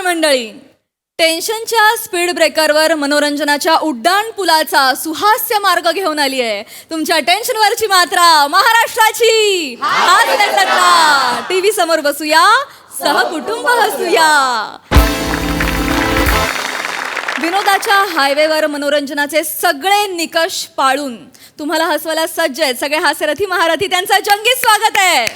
मंडळी, टेन्शनच्या स्पीड ब्रेकरवर मनोरंजनाच्या उड्डाण पुलाचा सुहास्य मार्ग घेऊन आली आहे तुमच्या टेन्शनवरची मात्रा महाराष्ट्राची. टीव्ही समोर बसूया, सहकुटुंब हसूया. विनोदाच्या हायवेवर मनोरंजनाचे सगळे निकष पाळून तुम्हाला हसवायला सज्ज आहेत सगळे हास्यरथी महारथी. त्यांचं जंगी स्वागत आहे.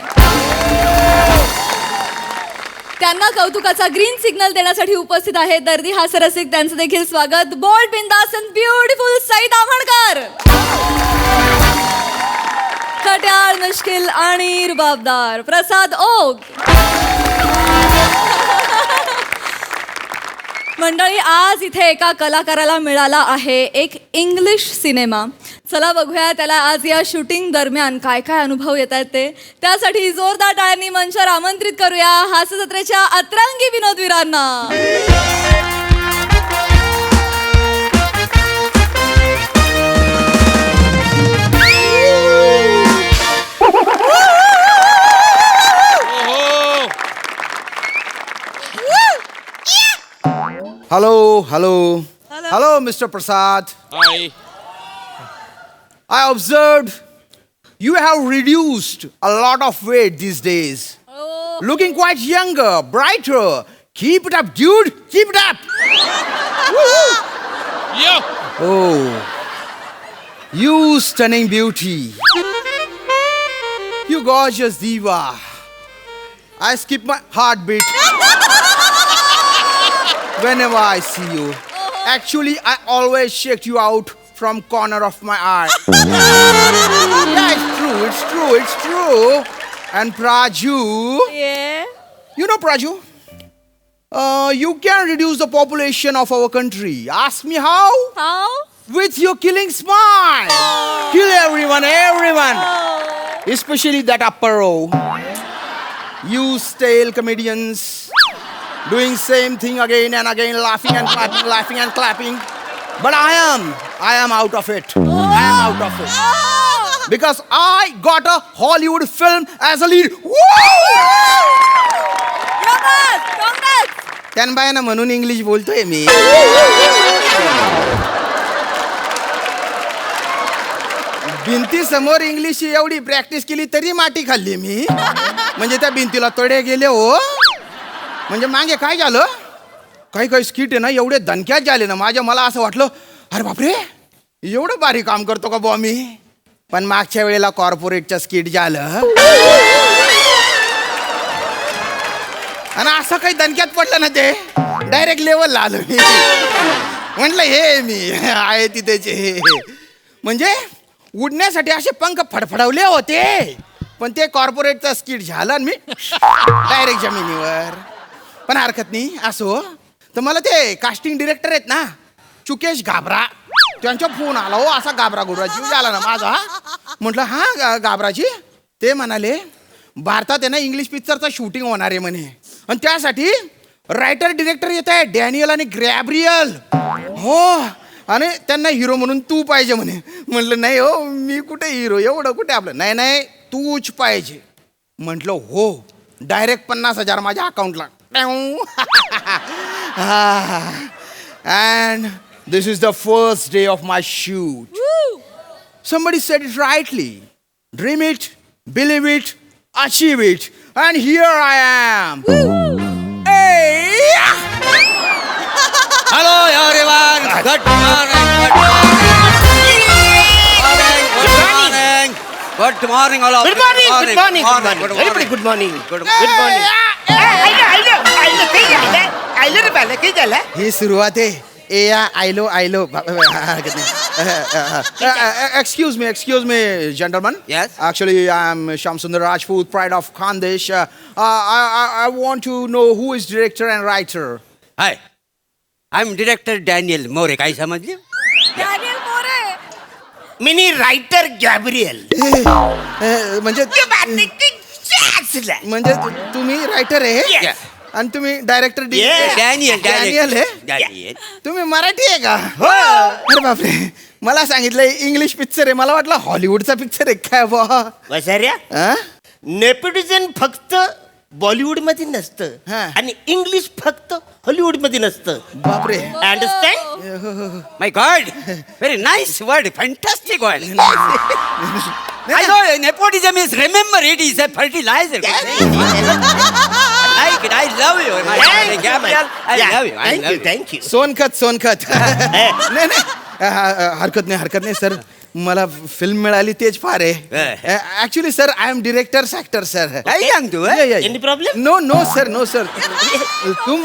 त्यांना कौतुकाचा ग्रीन सिग्नल देण्यासाठी उपस्थित आहेत दर्दी हास्यरसिक. त्यांचं देखील स्वागत. बोल्ड, बिंदास अँड ब्युटिफुल सईद आमणकर. खट्याळ, मिश्किल आणि रुबाबदार प्रसाद ओक. मंडळी, आज इथे एका कलाकाराला मिळाला आहे एक इंग्लिश सिनेमा. चला बघूया त्याला आज या शूटिंग दरम्यान काय काय अनुभव येत आहेत ते. त्यासाठी जोरदार टाळ्यांनी मंचावर आमंत्रित करूया हास्य जत्रेच्या अतरंगी विनोदवीरांना. Hello, Mr. Prasad. Hi. I observed you have reduced a lot of weight these days. Oh. Looking quite younger, brighter. Keep it up, dude. Keep it up. Yeah. Oh, you stunning beauty. You gorgeous diva. I skip my heartbeat whenever I see you. Actually, I always check you out from corner of my eye. Yeah, it's true. And Praju, Yeah. you know Praju? You can reduce the population of our country. Ask me how? How? With your killing smile. Kill everyone. Especially that upper row. You stale comedians. Doing same thing again and again, laughing and clapping. But I am out of it. I am out of it. Because I got a Hollywood film as a lead. त्यांना म्हणून English बोलतोय मी. भिंती समोर English एवढी practice केली तरी माती खाल्ली मी. म्हणजे त्या भिंतीला तडे गेले हो. म्हणजे मागे काय झालं, काही स्किट आहे ना एवढे दणक्यात झाले ना माझ्या. मला असं वाटलं अरे बापरे एवढं भारी काम करतो का बुवा मी. पण मागच्या वेळेला कॉर्पोरेटच्या स्किट झालं आणि असं काही दणक्यात पडलं ना ते डायरेक्ट लेवलला आलं मी. म्हटलं हे मी आहे तिथेचे. म्हणजे उडण्यासाठी असे पंख फडफडवले होते पण ते कॉर्पोरेटचं स्किट झालं आणि मी डायरेक्ट जमिनीवर. पण हरकत नाही असो. तर मला ते कास्टिंग डिरेक्टर आहेत ना चुकेश गाबरा त्यांचा फोन आला हो. असा गाबरा गुबरा जीव झाला ना माझा. म्हटलं हा गाबराजी. ते म्हणाले भारतात आहे ना इंग्लिश पिक्चरचं शूटिंग होणार आहे म्हणे आणि त्यासाठी रायटर डिरेक्टर येत आहे डॅनियल आणि गॅब्रियल. हो आणि त्यांना हिरो म्हणून तू पाहिजे म्हणे. म्हटलं नाही हो मी कुठे हिरो एवढं कुठे आपलं. नाही तूच पाहिजे. म्हटलं हो. डायरेक्ट 50,000 माझ्या अकाउंटला. And this is the first day of my shoot. Woo. Somebody said it rightly. Dream it, believe it, achieve it. And here I am. Hey! Hello everyone. Good morning. Good morning all of you. Good morning. Everybody good morning. Good morning. आयलं रे बाला काही झालं. ही सुरुवात आहे. ए या आयलो. Excuse me, gentlemen. Yes? Actually, I'm Shamsundar Rajput, pride of Khandesh. I want to know who is director and writer. Hi. I'm director Daniel More. काय समजले? Daniel More. Mini writer Gabriel. म्हणजे तुम्ही रायटर आहे Yes. आणि तुम्ही director Yeah. Daniel आहे. Daniel. तुम्ही मराठी आहे का. हो. अरे बापरे मला सांगितलं इंग्लिश पिक्चर आहे. मला वाटलं हॉलिवूडचा पिक्चर आहे काय बुवा. वसाऱ्या नेपोटिझम फक्त बॉलिवूड मध्ये नसतं हा. आणि इंग्लिश फक्त हॉलिवूड मध्ये नसतं. बापरे. Understand? My God very nice word fantastic word I know nepotism is remember it is a fertilizer. I love you. Gabriel, I love you. I love you. Thank you. सोनखत नाही नाही हरकत नाही सर. मला फिल्म मिळाली तेच फार आहे. Actually sir I am director actor sir. काय सांगतो एनी प्रॉब्लेम? नो सर तुम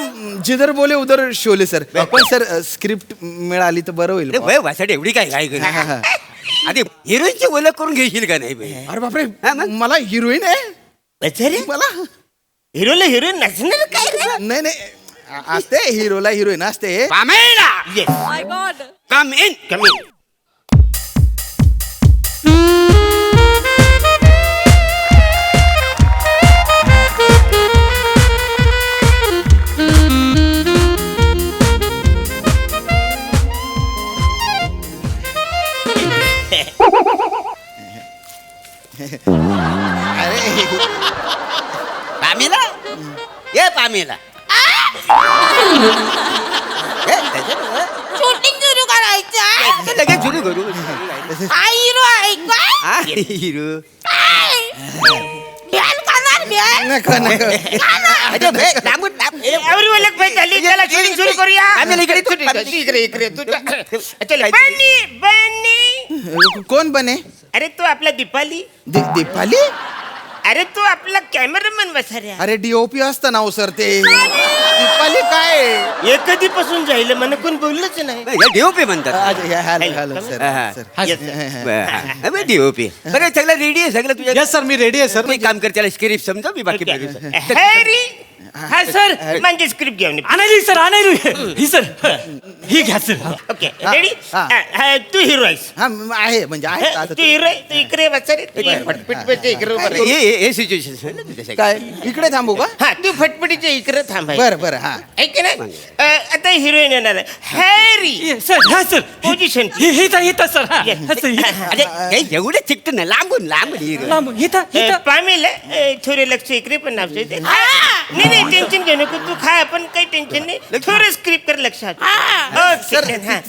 जिधर बोले उधर शोले सर. पण सर स्क्रिप्ट मिळाली तर बरं होईल. वय वासाठी एवढी काय काय करू आधी हिरोईनची ओळख करून घेशील का नाही बे? अरे बापरे हा, मग? मला हिरोईन आहे. अरे मला हिरोला हिरोईन नसणार काय रे? नाही असते हिरोला हिरोईन असते. Pamela yes my God. Come in कमी. अरे पामेला ये पामेला शूटिंग सुरू करायचं लगेच सुरू करू हा हिरो आहे का हा हिरो ध्यान करणार ध्यान नका अरे बे, लांबून लांब. एवढी ओळख पाहिजे झाली. चला शूटिंग सुरू करूया. पामेला इकडे तू, इकडे चला बन्नी. कोण बने. अरे तू आपला दीपाली. दीपाली. अरे तू आपला कॅमेरामॅन बसाऱ्या. अरे डीओपी असतं ना हो सर ते. दीपाली काय. हे कधीपासून जाईल मला कोण बोललंच नाही. हे डीओपी म्हणतात हॅलो सर हा. Yes, sir. अबे डीओपी बरं सगळं रेडी आहे सगळं तुझ्या यस सर मी रेडी आहे सर. मी काम कर त्याला स्क्रिप्ट समजा मी बाकी Okay. बघू. हॅरी हा सर म्हणजे स्क्रिप्ट घेऊन ये. आणायली सर आणायली ही सर ही घ्या सर. Okay ready. हा. तू हिरो आहेस. हा आहे म्हणजे आहे आता तू हिरो आहे तू इकडे बसारे. फटफट इकडे उभा राहा. हे सिच्युएशन काय इकडे थांबू का. हा तू फटफटीच्या इकडे थांबाय. बरं हा. ऐक ना आता हिरोईन येणार आहे. हॅरी सर हा सर पोझिशन. ही सर हा Yes. हा, सर ही. अरे हे एवढे चिकट ना लांबून लांबून hero. लांब, हिथं. पामेल थोडे लक्ष इकडे पण नाव नाही टेन्शन घेऊ नको तू खा आपण काही टेन्शन नाही. थोडं स्क्रिप्ट कर लक्षात. सर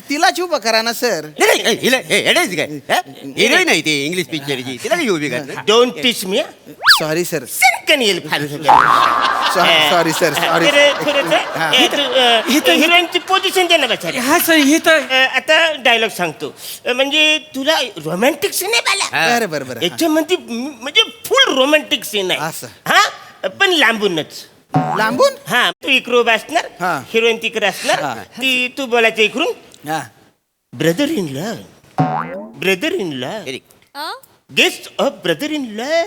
तिलाच उभं करा ना सर. नाही, नाही, हिला हे हेडेच काय हिरोईन आहे ती इंग्लिश पिक्चरची तिला नाही उभी करणार. Don't teach me. Sorry sir. सनकन येईल फालतू. Sorry sir sorry. हिरोईनची पोझिशन दे ना बचारी. हा सर हिथं. आता डायलॉग सांगतो म्हणजे तुला रोमॅन्टिक सीन आहे बाला. बरं याच्यामध्ये म्हणजे फुल रोमॅन्टिक सीन आहे. असं. हा पण लांबूनच. लांबून. हा तू इकडे उभा असणार. हा. हिरोईन तिकडे असणार. हा. ती तू बोलायचं इकडून. हा. ब्रदर इन लॉ आ? Guest of brother in law.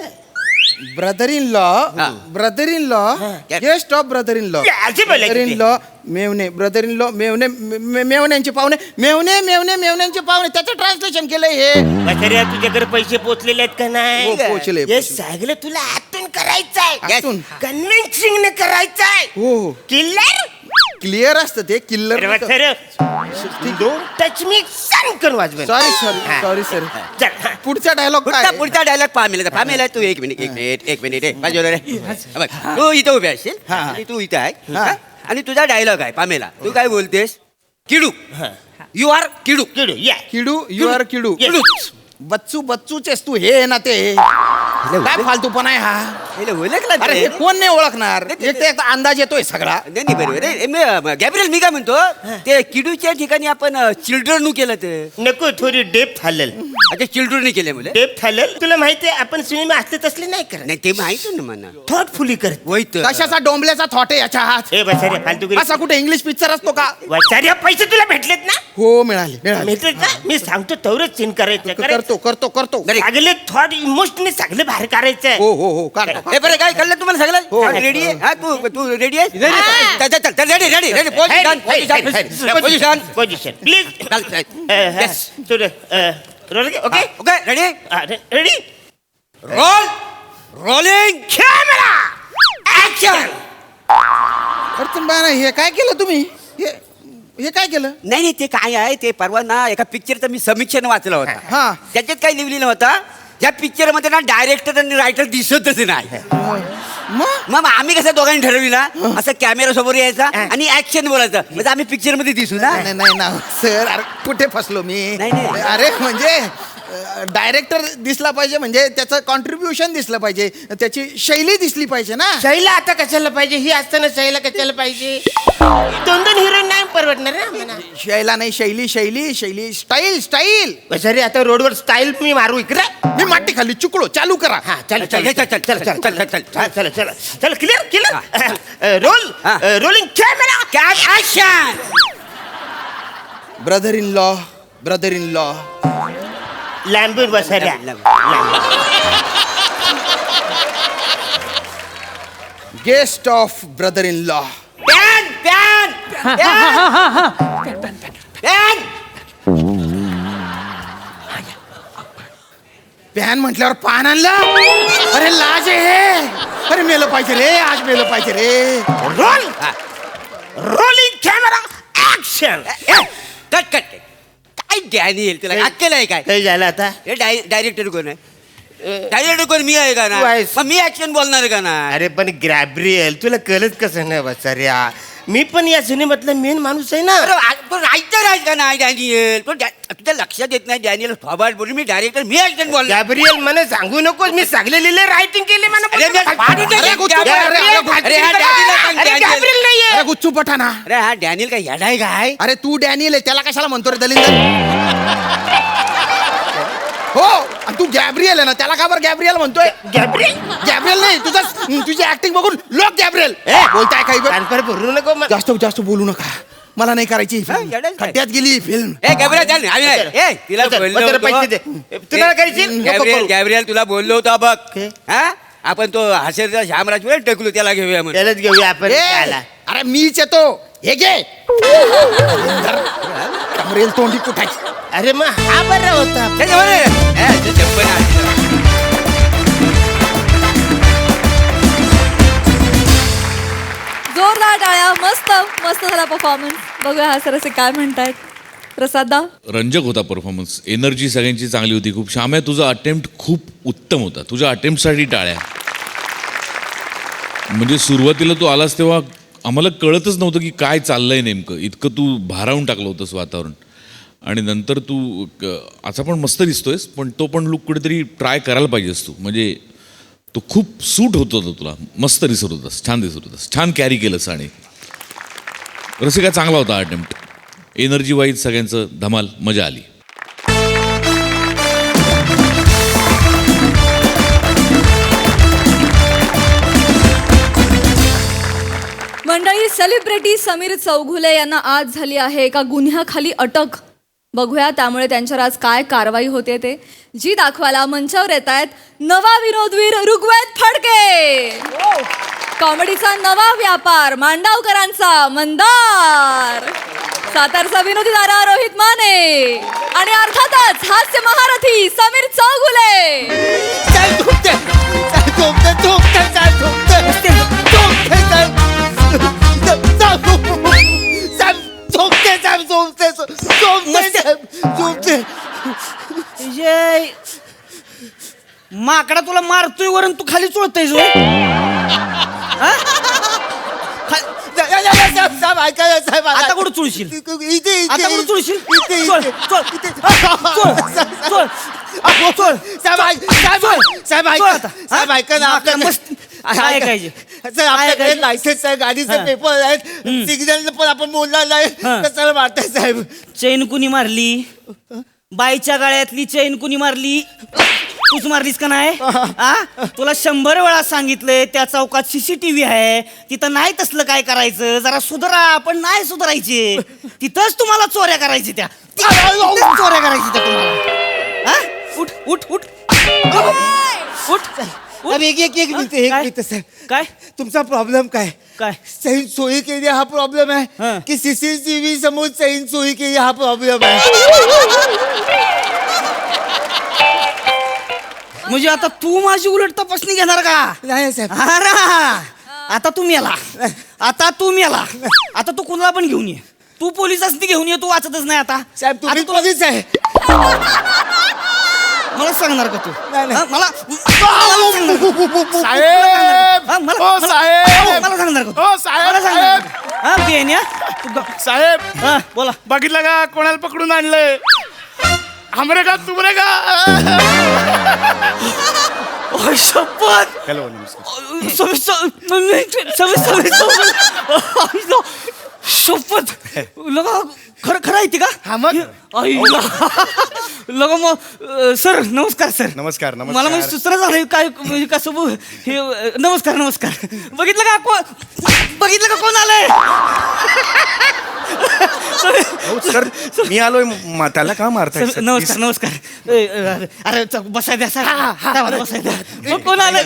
Brother in law guest of brother in law. असे बोलायचं ब्रदर इन ते. लॉ मेवणे ब्रदर इन लॉ मेवण्यांचे पाहुणे मेवण्यांचे पाहुणे त्याचं ट्रान्सलेशन केलंय हे. म्हाताऱ्या तुझ्याकडे पैसे पोचलेले आहेत का नाही. हो, पोचले. हे सगळं तुला आतून करायचंय. आतून? कन्व्हिन्सिंग ने करायचंय. हो किल्लर क्लिअर असतं ते किल्लर. डोंट टच मी सनकन वाजवेन. Sorry sir. चल, हा. पुढचा डायलॉग काय. पुढचा डायलॉग पामेला तू एक मिनिट बाजूला रे बघ, तू इथं उभे असशील हा. आणि तू इथं आहे हा. हा? आणि तुझा डायलॉग आहे पामेला तू काय बोलतेस किडू यू आर किडू किडू या. किडू यू आर किडू. Yes. बच्चूचेस तू हे ना ते काय फालतूपणा आहे हा. हे ओळखला अरे हे कोण नाही ओळखणार. एक तर अंदाज येतोय सगळा. नाही बरोबर गॅब्रियल मी काय म्हणतो ते किडूच्या ठिकाणी आपण चिल्ड्रन केलं ते नको थोडी डेप हालल. अच्छा चिल्ड्रन केले मुले डेप हालल. तुला माहितीये आपण सिनेमा असले तसले नाही करत. नाही ते माहिती ना मला थॉटफुली करत. वैत कशाचा डोंबल्याचा थॉट आहे याच्या हात. हे बसाऱ्या फालतू असा कुठे इंग्लिश पिक्चर असतो का. बचाऱ्या पैसे तुला भेटलेत ना. हो मिळाले. भेटलेत ना. मी सांगतो तेवढंच सीन करायचं. करतो. सगळे थॉट इमोशनली सगळे बाहेर करायचं. हो काढ. हे बरं काय कळलं तुम्हाला सगळं रेडी आहे हा तू रेडी आहे ready position position please. Okay okay ready ready rolling camera action. अरे तुम्हाला हे काय केलं तुम्ही. हे काय केलं. नाही ते काय आहे ते परवा ना एका पिक्चरचा मी समीक्षेनं वाचला होता हा. त्याच्यात काय लिहिलेलं होतं या पिक्चर मध्ये ना डायरेक्टर आणि रायटर दिसतच नाही मग आम्ही कसं दोघांनी ठरवली ना असं कॅमेरा समोर यायचा आणि ऍक्शन बोलायचं म्हणजे आम्ही पिक्चर मध्ये दिसू ना. नाही नाही ना सर, अरे कुठे फसलो मी. नाही, नाही. अरे म्हणजे डायरेक्टर दिसला पाहिजे, म्हणजे त्याचं कॉन्ट्रीब्युशन दिसलं पाहिजे, त्याची शैली दिसली पाहिजे ना. शैला आता कशाला पाहिजे, ही असताना शैला कशाला पाहिजे. 2 हिरोईन नाही परवडणार ना म्हणा. शैला नाही, शैली शैली शैली, स्टाईल स्टाईल. सरी आता रोडवर स्टाईल मी मारू इकडे. मी माटी खाली चुकलो, चालू करा. हा चल चल चल, चल, चल चल चल चल चल चल चल चल क्लिअर हा. क्लिअर रोल हा. Rolling camera cut action. Brother in law लॅम्बून बसायला. Guest of brother in law. Pan pan pan. Pan म्हटल्यावर पान आणलं. अरे लाज आहे हे. अरे मेलं पाहिजे रे, आज मेलं पाहिजे रे. Roll rolling camera action. Cut cut. काय डॅनियल तुला अक्कल आहे काय? काय झालं आता. हे डायरेक्टर कोण आहे? डायरेक्टर कोण मी आहे का ना? तू आहेस. मग मी ऍक्शन बोलणार का ना? अरे पण गॅब्रियल तुला कळत कसं नाही बसाऱ्या, मी पण या सिनेमातला मेन माणूस आहे ना. पण रायटर आहे का नाही डॅनियल? पण तुझ्या लक्षात येत नाही डॅनियल फॉरवर्ड बोलू मी डायरेक्टर मी ऍक्शन बोलणार. गॅब्रियल मला सांगू नकोस, मी सगळे लिहिले रायटिंग केले अरे मी फाडून टाकेन. अरे गुच्चू, अरे, अरे, अरे, अरे, हा डॅनियलला सांग, डॅनियल. गॅब्रियल नाहीये. अरे गुच्चू पठाना. अरे हा डॅनियल काय येडाय काय? अरे तू डॅनियल आहे, त्याला कशाला म्हणतो रे दलिंदर? हो, आणि तू गॅब्रियल आहे ना, त्याला का बरं गॅब्रियल म्हणतोय? गॅब्रियल नाही, तुझी ऍक्टिंग बघून लोक गॅब्रियल बोलताय काही बरं. कानपर भरू नको मग. जास्त जास्त बोलू नका, मला नाही करायची ही हा, film. येडायच काय? खड्ड्यात गेली फिल्म. ए गॅब्रियल चल आम्ही नाही. ए तिला बोललो पैसे होतो. दे. तुला करायची नको गॅब्रियल करू. गॅब्रियल तुला बोललो होतो बघ. काय? हा आपण तो हसेरचा श्यामराज टेकलो त्याला घेऊया म्हणून. त्यालाच घेऊया आपण. ए, त्याला. अरे मीच येतो, हे घे. गॅब्रियल तोंडी कुठायची. अरे मग हा बरं होता. त्याच्यावर ए, ते चप्पल आहे. जोरदार टाळ्या. मस्त मस्त झाला परफॉर्मन्स. बघूया हा सर असे काय म्हणतायत. प्रसादा. रंजक होता परफॉर्मन्स, एनर्जी सगळ्यांची चांगली होती खूप. श्याम्या तुझा अटेम्प्ट खूप उत्तम होता, तुझ्या अटेम्प्टसाठी टाळ्या. म्हणजे सुरुवातीला तू आलास तेव्हा आम्हाला कळतच नव्हतं की काय चाललंय नेमकं, इतकं तू भारावून टाकलं होतंस वातावरण. आणि नंतर तू असा पण मस्त दिसतोयस, पण तो पण लुक कुठेतरी ट्राय करायला पाहिजेस तू. म्हणजे तो खूप सूट होत होता तुला, मस्त दिसत होतास, छान दिसत होतास, छान कॅरी केलंस. आणि रसिका चांगला होता अटेम्प्ट, एनर्जी वाईज सगळ्यांचं धमाल, मजा आली. मंडळी, सेलिब्रिटी समीर चौघुले यांना आज झाली आहे एका गुन्ह्याखाली अटक. बघूया त्यामुळे त्यांच्यावर आज काय कारवाई होते ते. जी दाखवायला मंचावर येत आहेत नवा विनोदवीर ऋग्वेद फडके. कॉमेडीचा नवा व्यापार मांडावकरांचा मंदार. सातारचा विनोदी दारा रोहित माने. आणि अर्थातच हास्य महारथी समीर चौघुले. माकडा तुला मारतोय वरून तू खाली चोळतोय जो. आता कुठं चुळशील? आता कुठं चुळशील? चोळ, चोळ. चोळ, चोळ. आपल्याकडे लायसन्स आहे, गाडीचे पेपर आहेत, सिग्नल पण आपण बोलणार नाही. कशाला मारताय साहेब? चैन कुणी मारली? बाईच्या गळ्यातली चैन कुणी मारली? तूच मारलीस का नाही? तुला 100 वेळा सांगितलंय त्या चौकात CCTV आहे, तिथं नाही तसलं काय करायचं. जरा सुधारा, पण नाही सुधारायचे. तिथंच तुम्हाला चोऱ्या करायची, त्या तिथंच चोऱ्या करायची त्या तुम्हाला. उठ उठ उठ उठ. एक मिनिट साहेब, काय तुमचा प्रॉब्लेम काय? काय चैन चोरी केली हा प्रॉब्लेम आहे की CCTV समोर चैन चोरी केली हा प्रॉब्लेम आहे? म्हणजे आता तू माझी उलट तपासणी घेणार का? नाही साहेब. आता तू मेला. आता तू मेला. आता तू कुणाला पण घेऊन ये. तू पोलिसांनी घेऊन ये, तू वाचतच नाही आता. साहेब तुम्ही आता तुला- पोलीस आहे. मला सांगणार का तू नाही. हा, मला साहेब हा, मला- ओ मला- साहेब मला सांगणार का तू? ओ साहेब मला सांगणार का तू? हा बेन्या तू साहेब हा बोला बघितलं का कोणाला पकडून आणलंय हमरे का तुमरे का ओय, शपथ हॅलो नमस्कार शपथ लगा खरं खरं आहे ती का हा मग आईला लगा मग सर नमस्कार सर नमस्कार मला म्हणजे सुचना झालं काय म्हणजे कसं हे नमस्कार नमस्कार बघितलं का बघितलं का कोण आलंय सर मी आलोय त्याला का मारताय sir? नमस्कार नमस्कार अरे बसाय द्या सर बसाय द्या मग कोण आलंय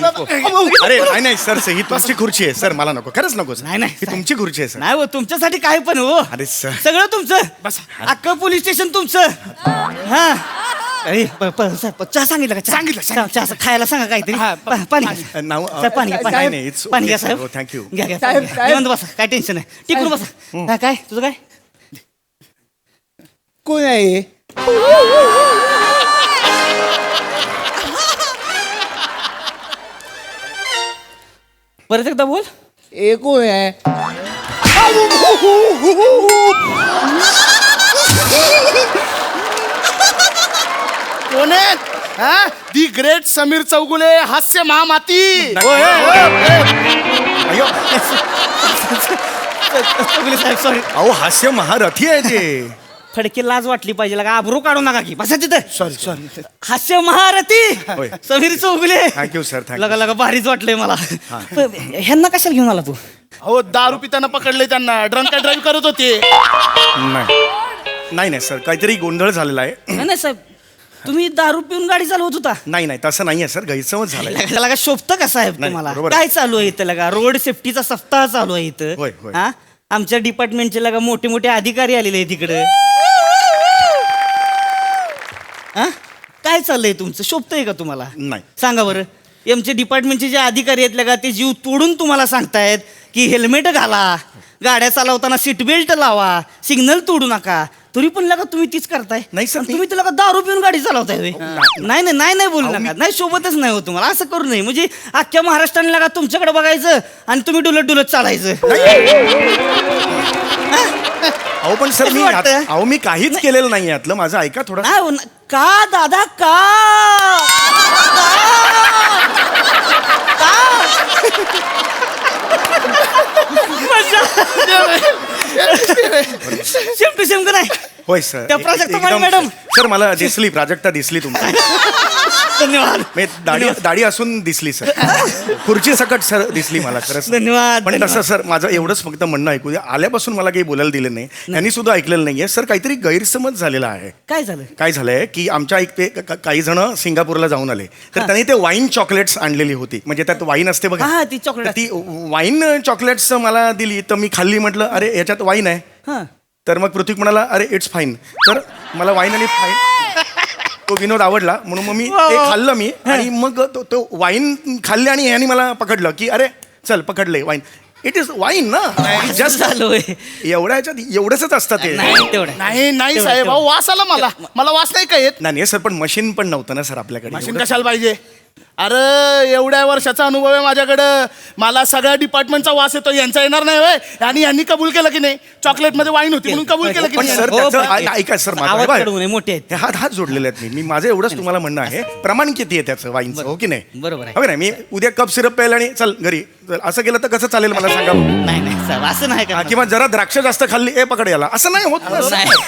अरे नाही नाही सर ही तुमची खुर्ची आहे सर मला नको खरंच नको sir. नाही, नाही, ही तुमची खुर्ची आहे सर नाही हो तुमच्यासाठी काय पण हो अरे सर सगळं तुमचं बस. अख्खं पोलीस स्टेशन तुमचं हा अरे चहा सांगितलं का सांगितलं. चहा खायला सांगा काहीतरी पाणी घ्या. नाव साहेब, पाणी घ्या, पाणी. नाही, it's पाणी घ्या okay, Saheb sir. Oh, thank you. घ्या घ्या साहेब, पाणी घ्या. साहेब. निवांत बसा काय टेन्शन नाही टिकून बसा काय तुझं काय कोण आहे परत एकदा बोल हे कोण आहे कोण आहेत हा दी ग्रेट समीर चौगुले हास्य महामाती अयो सॉरी अहो हास्य महारथी आहे ते फडके लाज वाटली पाहिजे लगा आबरू काढू नका की बसा तिथं सॉरी सॉरी हास्य महारथी होय. Sameer Chougule thank you sir thank you लगा लगा भारीच वाटलंय मला ह्यांना कशाला घेऊन आला तू हो दारू पिताना पकडले त्यांना ड्रंक ड्राईव्ह करत होते नाही नाही सर काहीतरी गोंधळ झालेला आहे नाही नाही, साहेब तुम्ही दारू पिऊन गाडी चालवत होता नाही नाही तसं नाहीये सर गैरसमज झालाय त्याला का शोभतं का साहेब नाही, तुम्हाला बरोबर आहे. काय चालू आहे इथं लगा रोड सेफ्टीचा सप्ताह चालू आहे इथं होय, होय. हा आमच्या डिपार्टमेंटचे लगा मोठे मोठे अधिकारी आलेले आहेत तिकडे हा काय चाललंय तुमचं शोभतंय का तुम्हाला नाही. सांगा बरं आमच्या डिपार्टमेंटचे जे अधिकारी आहेत लगा ते जीव तोडून तुम्हाला सांगतायत की हेल्मेट घाला गाड्या चालवताना सीट बेल्ट लावा सिग्नल तोडू नका तरी पण लगा तुम्ही तीच करताय नाही sir, आणि तुम्ही तुला दारू पिऊन गाडी चालवताय व्हय? नाही नाही नाही नाही बोलू अहो, नका नाही सोबतच नाही हो तुम्हाला असं करू नये म्हणजे अख्ख्या महाराष्ट्राने लगा तुमच्याकडे बघायचं आणि तुम्ही डुलत डुलत चालायचं अहो पण सर कसं मी वाटतं? अहो मी काहीच केलेलं नाही यातलं माझं ऐका थोडं नाही हो ना. का दादा का सेम टू सेम का नाही होय सर त्या प्राजक्ता मॅडम. सर मला दिसली प्राजक्ता दिसली तुमची धन्यवाद मी दाढी असून दिसली सर खुर्ची सकट सर दिसली मला खरंच धन्यवाद पण तसं सर माझं एवढंच फक्त म्हणणं ऐकू द्या आल्यापासून मला काही बोलायला दिलं नाही त्यांनी सुद्धा ऐकलेलं नाहीये सर काहीतरी गैरसमज झालेला आहे काय झालं काय झालंय की आमच्या ऐकते काही जण सिंगापूरला जाऊन आले तर त्यांनी ते वाईन चॉकलेट्स आणलेली होती म्हणजे त्यात वाईन असते बघा हा, ती chocolate तर ती वाईन चॉकलेट्स मला दिली तर मी खाल्ली म्हटलं अरे याच्यात वाईन आहे हा तर मग पृथ्वी म्हणाला अरे इट्स फाईन तर मला वाईन आणि फाईन तो विनोद आवडला म्हणून मग मी ते खाल्लं मी आणि मग तो वाईन खाल्ले आणि ह्यानी मला पकडलं की अरे चल पकडले वाईन इट इज वाईन ना जस्ट झालं होय. एवढ्या ह्याच्यात एवढंच असतं ते नाही तेवढं नाही नाही तेवढं, साहेब तेवढं. अहो वास आला मला वास नाही का येत नाही सर पण मशीन पण नव्हतं ना सर आपल्याकडे मशीन कशाला पाहिजे अरे एवढ्या वर्षाचा अनुभव आहे माझ्याकडं मला सगळ्या डिपार्टमेंटचा वास येतो यांचा येणार नाही होय आणि यांनी कबूल केलं की नाही चॉकलेट मध्ये वाईन होती म्हणून कबूल केलं की पण नाही सर हो, त्याचं पण- ऐका सर आवाज माझं कडवू नये, मोठे आहेत. हात जोडलेले आहेत मी माझं एवढंच तुम्हाला म्हणणं आहे प्रमाण किती आहे त्याचं वाईनचं हो की नाही बरोबर आहे. हो की नाही मी उद्या कप सिरप प्यायला आणि चल घरी चल असं केलं तर कसं चालेल मला सांगा नाही नाही साहेब असं नाही का किंवा जरा द्राक्ष जास्त खाल्ली ए पकड याला असं नाही होत ना सर.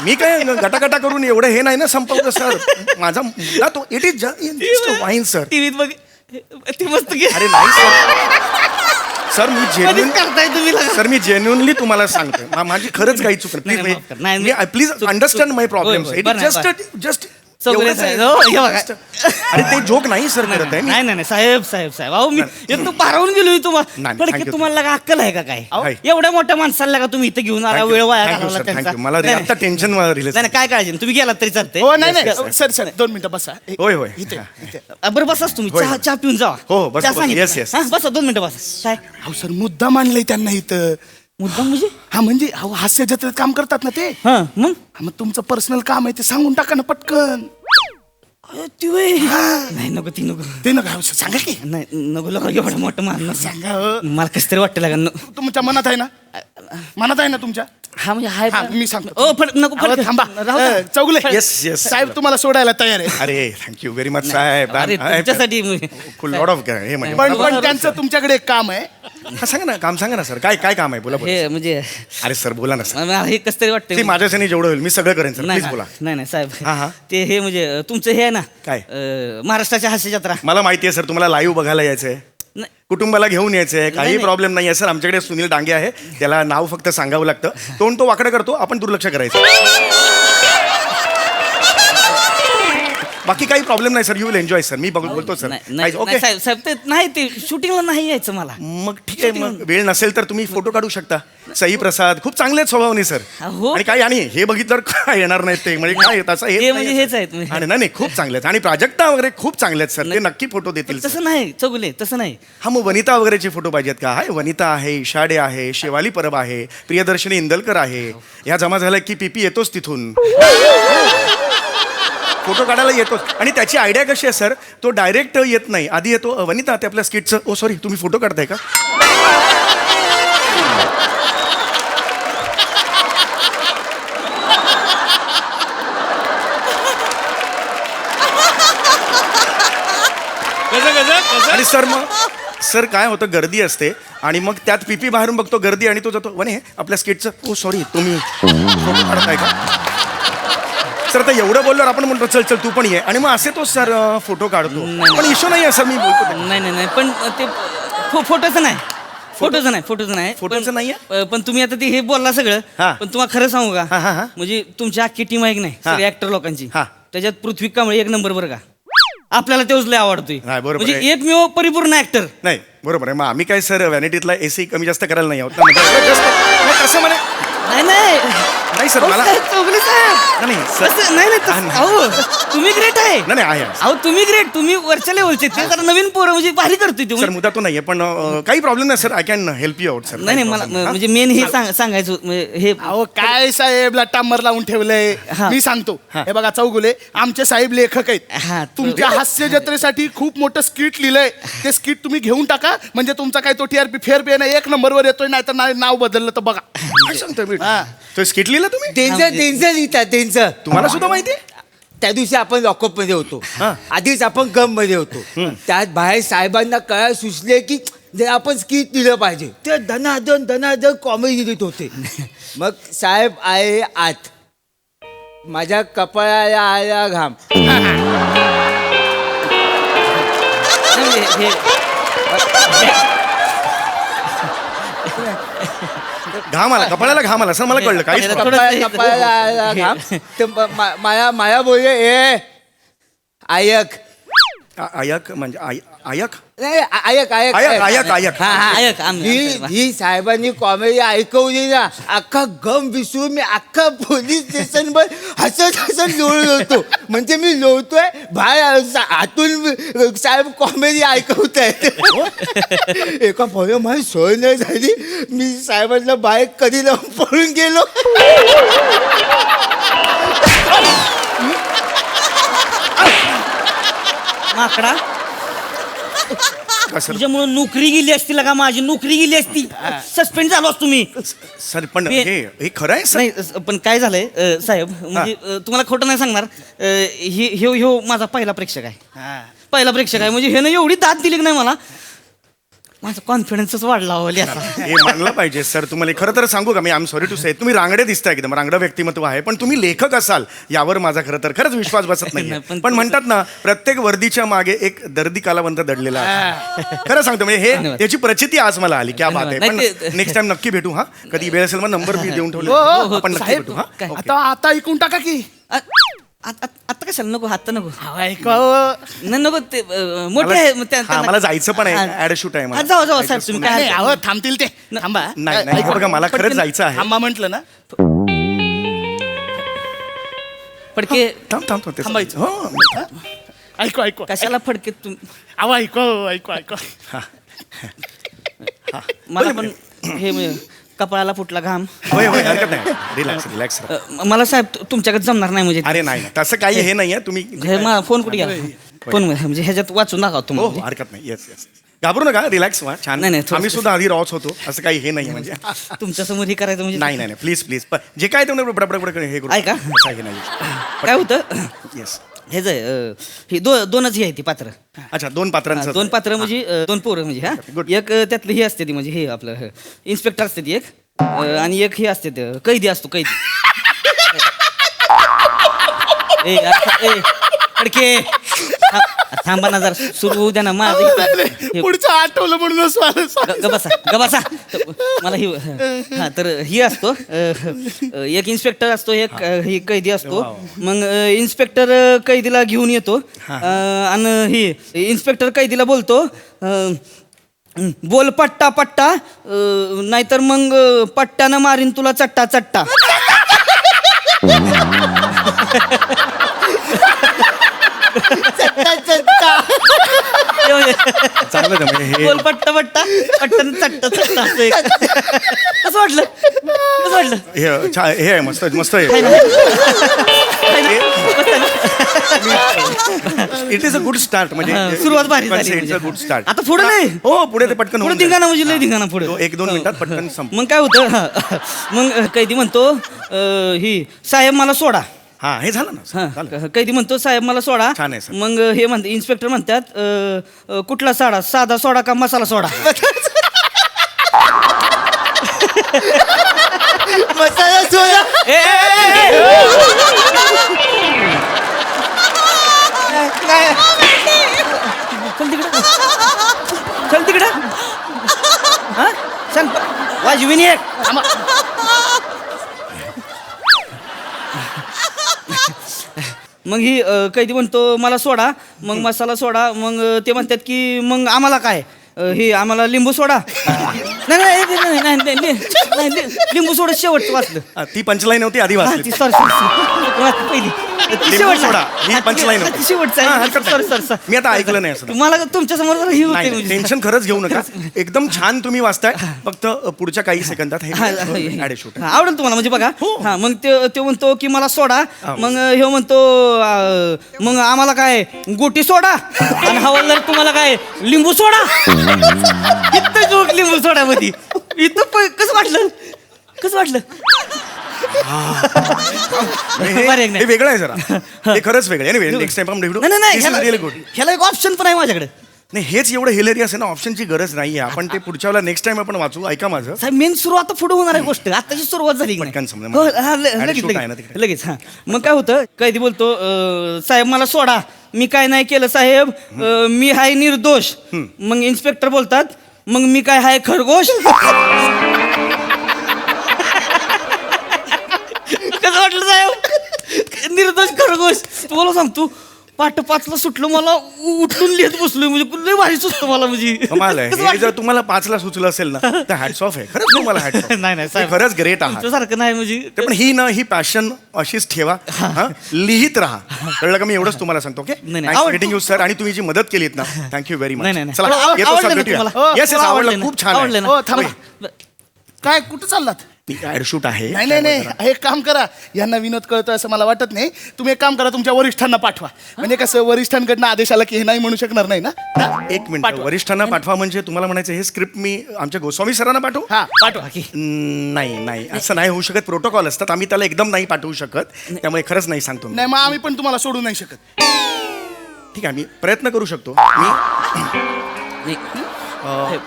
मी काय गटागटा करून एवढं हे नाही ना संपवलं सर माझा मुद्दा तो it is just wine sir टीव्हीत बघ ती मस्त गे अरे नाही सर सर मी कधीच जेन्युन करताय तुम्ही लगा. सर मी जेन्युनली तुम्हाला सांगतोय माझी खरंच काही चूक नाही, माफ कर. नाही, नाही प्लीज अंडरस्टँड माय प्रॉब्लेम होय, बरं, जस्ट सगळे साहेब, हो, हे बघा. अरे ते जोक नाही सर करत आहे मी. नाही नाही नाही, साहेब साहेब साहेब अहो मी एकदम पारावून गेलो तुम्हाला नाही, पण thank you, तुम्हाला लगा अक्कल आहे का काय आहे. एवढ्या मोठ्या माणसाला लगा तुम्ही इथं घेऊन आला Thank you, वेळ वाया thank you, घालवला sir, त्यांचा thank you. मला नाही, आता टेन्शन मला रिलीज नाही नाही, काय काळजी नाही. तुम्ही गेलात तरी चालतंय हो नाही नाही सर सर 2 मिनिटं बसा होय होय बरं बसाच तुम्ही होय. चहा पिऊन जा हो, बस, चहा बस. सांगितलं. Yes, yes. हा, बसा 2 मिनिटं बसा काय अहो सर मुद्दा मांडलंय त्यांना इथं मुद्दाम म्हणजे हा म्हणजे अहो हास्य जत्रेत काम करतात ना ते हा मग हा, मग तुमचं पर्सनल काम आहे ते सांगून टाका ना पटकन ती वय नाही नको ती नको ते नका सांगा की नाही नको लोक एवढं मोठं मान सांगा हो. मला कसं तरी वाटतं लागा तुमच्या मनात आहे ना मनात आहे ना तुमच्या हा म्हणजे हाय हा, मी सांगतो. ओ फड नको अहो, फड थांबा राहू द्या. Chougale Yes, yes. साहेब तुम्हाला सोडायला तयार आहे अरे थँक्यू व्हेरी मच साहेब अरे तुमच्यासाठी लॉट ऑफ हे म्हणजे पण त्यांचं तुमच्याकडे एक काम आहे हा, सांगा ना काम सांगा ना सर काय काय काम आहे बोला बोला. हे म्हणजे अरे सर बोला ना सर मला हे कसं तरी वाटतं ते माझ्याच्याने जेवढं होईल मी सगळं करेन सर नाही प्लीज बोला नाही नाही साहेब हा, हा. ते हे म्हणजे तुमचं हे आहे ना काय? महाराष्ट्राच्या हास्य जत्रा मला माहिती आहे सर तुम्हाला लाईव्ह बघायला यायचंय नाही. कुटुंबाला घेऊन यायचंय काही नाही. प्रॉब्लेम नाही आहे सर आमच्याकडे सुनील डांगे आहे त्याला नाव फक्त सांगावं लागतं तोंड तो वाकडं करतो आपण दुर्लक्ष करायचं बाकी काही प्रॉब्लेम नाही sir you will enjoy sir मी बोलतो सर नाही, नाही, ओके नाही, साहेब साहेब ते नाही ते शूटिंगला नाही यायचं मला मग ठीक आहे मग वेळ नसेल तर तुम्ही फोटो काढू शकता सई प्रसाद खूप चांगले आहेत स्वभावने सर हो. आणि काही आणि हे बघितल्यावर काय येणार नाहीत ते म्हणजे काय तसं हे हेच म्हणजे नाहीये, हेच सर. आहेत म्हणजे. आणि नाही खूप चांगले आहेत आणि प्राजक्ता वगैरे खूप चांगले आहेत सर ते नक्की फोटो देतील सर. तसं नाही चौगुले तसं नाही हा मग वनिता वगैरेचे फोटो पाहिजेत का हाय वनिता आहे इशाडे आहे शेवाली परब आहे प्रियदर्शनी इंदलकर आहे ह्या जमा झाल्या की पीपी येतोच तिथून फोटो काढायला येतोच आणि त्याची आयडिया कशी आहे सर तो डायरेक्ट येत नाही आधी येतो वनिता ते आपल्या स्किटचं ओ सॉरी तुम्ही फोटो काढताय का आणि सर मग सर काय होतं गर्दी असते आणि मग त्यात पीपी बाहेरून बघतो गर्दी आणि तो जातो वने आपल्या स्किटचं ओ सॉरी तुम्ही फोटो काढताय का सर तर एवढं बोलल्यावर आपण म्हणतो चल चल तू पण ये आणि मग असे तो सर फोटो काढतो पण इशू नाही आहे सर मी बोलतो ते. नाही नाही नाही पण ते फोटोचं नाही फोटोचं नाही फोटोचं नाही फोटोचं पण- नाहीये? पण तुम्ही आता ते हे बोलला सगळं हा. पण तुम्हाला खरं सांगू हा, हा, का हा. म्हणजे तुमची अख्खी टीम आहे की नाही हा. सगळी ऍक्टर लोकांची हा. त्याच्यात पृथ्वी कांबळे एक नंबर बरं का आपल्याला तेच लय आवडतोय नाही, बरोबर म्हणजे आहे. एकमेव परिपूर्ण ऍक्टर नाही बरोबर आहे मग आम्ही काय सर व्हॅनिटीतला एसी कमी जास्त करायला नाही आहोत ना. म्हणजे नाही, कसं म्हणे नाही नाही नाही सर मला चौगले साहेब नाही सर तसं- नाही नाही तसं- अहो तुम्ही ग्रेट आहे नाही नाही आहे अहो तुम्ही ग्रेट तुम्ही वरच्या लेवलचे ते जरा नवीन पोरं म्हणजे भारी करतोय ते सर मुद्दा तो नाहीये पण काही प्रॉब्लेम नाही sir I can help you out sir नाही नाही मला म्हणजे मेन हे सांगायचं म्हणजे हे अहो काय साहेब लट्टांबर लावून ठेवलंय हा. मी सांगतो हे बघा चौगुले आमचे साहेब लेखक हा, आहेत तुमच्या हास्य जत्रेसाठी खूप मोठं स्किट लिहिलंय ते स्किट तुम्ही घेऊन टाका म्हणजे तुमचा काय तो टीआरपी फेर पे एक नंबरवर येतोय नाही तर नाव बदललं तर बघा काय सांगतोय मी तो स्किट लिहिला तुम्ही म्हणजे- त्यांचं लिहितात त्यांचं तुम्हाला सुद्धा माहिती आहे त्या दिवशी आपण लॉकअप मध्ये होतो हा. आधीच आपण गम मध्ये होतो त्यात बाहेर साहेबांना कळायला सुचले की जर आपण स्किट दिलं पाहिजे ते धनाधन कॉमेडी देत होते मग साहेब आहे आत माझ्या कपाळाला आला घाम घाम आला कपाळाला घाम आला सर मला कळलं काहीच थोडं- problem. कपाळाला आला घाम तर माया बोलले ए आयक आयक म्हणजे आयक नाही आयक आयक आयक हा, हा. आयक, आम्ही- ही साहेबांनी कॉमेडी ऐकवली ना अख्खा गम विसरून मी अख्खा पोलीस स्टेशनवर हसत लोळत होतो म्हणजे मी लोळतोय बाहेर आतून साहेब कॉमेडी ऐकवत आहेत एका फळ माझी सोय नाही झाली मी साहेबांना बाहेर कधी लावून पळून गेलो माकडा का सर तुझ्यामुळे नोकरी गेली असती का माझी नोकरी गेली असती सस्पेंड झालो असतो मी सर पण हे खरं आहे सर नाही पण काय झालंय साहेब म्हणजे तुम्हाला खोटं नाही सांगणार ह्यो माझा पहिला प्रेक्षक आहे पहिला प्रेक्षक आहे म्हणजे ह्यानं एवढी दाद दिली की नाही मला माझा कॉन्फिडन्सच वाढला हो लिहायचा. हे मानलं पाहिजे सर तुम्हाला खरं तर सांगू का मी आय एम सॉरी टू से तुम्ही रांगडे दिसता एकदम रांगडं व्यक्तिमत्व आहे पण तुम्ही लेखक असाल यावर माझा खरंच विश्वास बसत नाही नाही, पण म्हणतात ना प्रत्येक वर्दीच्या मागे एक दर्दी कालावंत दडलेला आहे खरं सांगतो म्हणजे हे धन्यवाद. याची प्रचिती आज मला आली क्या बात आहे धन्यवाद. पण नाही, नेक्स्ट टाइम नक्की भेटू हा कधी वेळ असेल मग नंबर मी देऊन ठेवले हो, हो, आपण नक्की साहेब, भेटू हा काय? ओके. आता ऐकून टाका की आता कशाला नको आता नको नाही नको ते मोठे आहे मग हा, मला जायचं पण आहे हा. ऍड शूट आहे मला. जाऊ जाऊ साहेब तुम्ही काय नाही, हरकत अहो थांबतील ते थांबा नाही नाही बघा मला खरंच जायचं आहे थांबा म्हटलं ना फडके थांब थांब थांब ते- थांबायचं. हो ऐकू ऐकू कशाला फडके तुम्ही अहो ऐकू ऐकू ऐकू मला पण हे म्हणजे कपाळाला फुटला घाम. होय होय हरकत नाही. Relax relax. मला साहेब तुमच्याकडे जमणार नाही म्हणजे अरे नाही नाही, तसं काही हे नाहीये. तुम्ही फोन कुठे गेला? फोन म्हणजे ह्याच्यात वाचून दाखवा हो तुम्हाला. हो हरकत नाही. येस येस, घाबरू नका, रिलॅक्स व्हा. छान. नाही, नाही, थोडं- आम्ही सुद्धा आधी रॉच होतो, असं काही हे नाही म्हणजे. तुमच्या समोर हे करायचं म्हणजे नाही नाही नाही, प्लीज प्लीज, जे काय ते बडबड हे करू. ऐका. काही नाही. काय होतं येस. हे जे हे दोनच हे आहे ती पात्र. अच्छा, दोन पात्रांचं. दोन पात्र म्हणजे दोन पोरं म्हणजे हा Good. एक त्यातलं हे असते ती म्हणजे हे आपलं इन्स्पेक्टर असते ती एक आणि एक हे असते ते कैदी असतो कैदी. ए खडके थांबा ना जरा सुरू होऊ द्या ना माझं हे- पुढचं आठवलं म्हणूनच मला गबासा मला ही हा तर ही असतो एक इन्स्पेक्टर असतो एक ही कैदी असतो. मग इन्स्पेक्टर कैदीला घेऊन येतो आणि ही इन्स्पेक्टर कैदीला बोलतो बोल पट्टा पट्टा नाहीतर मग पट्ट्यानं मारीन तुला चट्टा चट्टा. चांगलं आहे म्हणजे हे. बोल पट्टा पट्टा पट्ट्यानं चट्टा चट्टा असं एक. कसं वाटलं कसं वाटलं? हे आहे मस्त मस्त आहे. It is a good start म्हणजे सुरुवात भारी झाली इट्स म्हणजे. A good start. आता पुढे नाही हो पुढे ते पटकन पुढे होऊन धिंगाणा जाईल. म्हणजे लय धिंगाणा पुढे. तो 1-2 मिनिटात पटकन संप. मग काय होतं मग कैदी म्हणतो ही साहेब मला सोडा. हा हे झालं ना, हा, झालं. कैदी म्हणतो साहेब मला सोडा. छान आहे, सर. मग हे म्हणते इन्स्पेक्टर म्हणतात कुठला साडा साधा सोडा का मसाला सोडा. मसाला सोडा. ए, ए, ए, ए. चल तिकडं चल तिकडं हा सांग वाजविनी एक. मग ही कैदी म्हणतो मला सोडा मग मसाला सोडा. मग ते म्हणतात की मग आम्हाला काय हे आम्हाला लिंबू सोडा. नाही नाही नाही, नाही, नाही, नाही, नाही, लिंबू सोडा शेवटचं वाचलं. ती पंचलाईन होती आधी हा, वाचली. ती सॉरी पहिली ती लिंबू शेवटचं. सोडा ही हा, पंचलाईन ती होती. शेवटचं हा, आहे. हरकत सॉरी नाही. सॉरी मी आता ऐकलं नाही असं. तुम्हाला तुमच्या समोर जरा ही होते नाही म्हणजे. टेन्शन खरंच घेऊ नका. एकदम छान तुम्ही वाचताय. फक्त पुढच्या काही सेकंदात हे हा, ऍड शूट. हा, आवडेल तुम्हाला म्हणजे बघा. हा मग तो म्हणतो की मला सोडा. मग हे म्हणतो मग आम्हाला काय गोटी सोडा आणि हवालदार तुम्हाला काय लिंबू सोडा. इथं जोक लिंबू सोडा मध्ये इथं कसं वाटलं कसं वाटलं? बरं, एक नाही. हे वेगळं आहे जरा. हे खरंच वेगळं आहे. Anyway, next time आपण भेटू. नाही This is really good. ह्याला एक ऑप्शन पण आहे माझ्याकडे. नाही हेच एवढं हिलेरियस आहे ना, ऑप्शनची गरज नाहीये. आपण ते पुढच्या वेळेला नेक्स्ट टाइम आपण वाचू. ऐका माझं. साहेब मेन सुरुवात पुढे होणार आहे गोष्ट. आताची सुरुवात झाली की नाही? पटकन समजा. हो, हा, आणि लगेच shoot आहे ना लगेच तिकडे. लगेच हा. मग काय होतं कैदी बोलतो साहेब मला सोडा मी काय नाही केलं साहेब मी हाय निर्दोष. मग इन्स्पेक्टर बोलतात मग मी काय हाय खरगोश. कसं वाटलं साहेब निर्दोष खरगोश. तुम्हाला सांगतो पाठ 5ला सुटलं मला उठून लिहित बसलोय म्हणजे लय भारी सुचतं मला म्हणजे. कमाल आहे. कसं हे वाटलं? जर तुम्हाला 5ला सुचलं असेल ना तर हॅट्स ऑफ आहे. खरंच तुम्हाला हॅट्स ऑफ. नाही नाही साहेब खरंच ग्रेट आहात. तुमच्यासारखं नाही म्हणजे ते पण ही ना ही पॅशन अशीच ठेवा. हा? लिहित राहा. कळलं का? मी एवढंच तुम्हाला सांगतो. ओके नाही, नाही. आवड- मीटिंग यू सर. आणि तुम्ही जी मदत केलीत ना थँक्यू व्हेरी मच. नाही, नाही, नाही. चला येतो आवडलं सर ना भेटूया. तुम्हाला? येस येस आवडलं आवडलं. ना? खूप छान आवडलं आहे. ना? हो थांबा. काय कुठं चाललात? ऍड शूट आहे. नाही नाही नाही, एक काम करा. यांना विनोद कळतो असं मला वाटत नाही. तुम्ही एक काम करा, तुमच्या वरिष्ठांना पाठवा. म्हणजे कसं वरिष्ठांकडनं आदेश आला की हे नाही म्हणू शकणार नाही ना. एक मिनिट पाठवा. वरिष्ठांना पाठवा म्हणजे तुम्हाला म्हणायचं हे स्क्रिप्ट मी आमच्या गोस्वामी सरांना पाठवू? हा पाठवा. नाही नाही असं नाही होऊ शकत. प्रोटोकॉल असतात. आम्ही त्याला एकदम नाही पाठवू शकत. त्यामुळे खरंच नाही सांगतो मी. नाही मग आम्ही पण तुम्हाला सोडू नाही शकत. ठीक आहे मी प्रयत्न करू शकतो. मी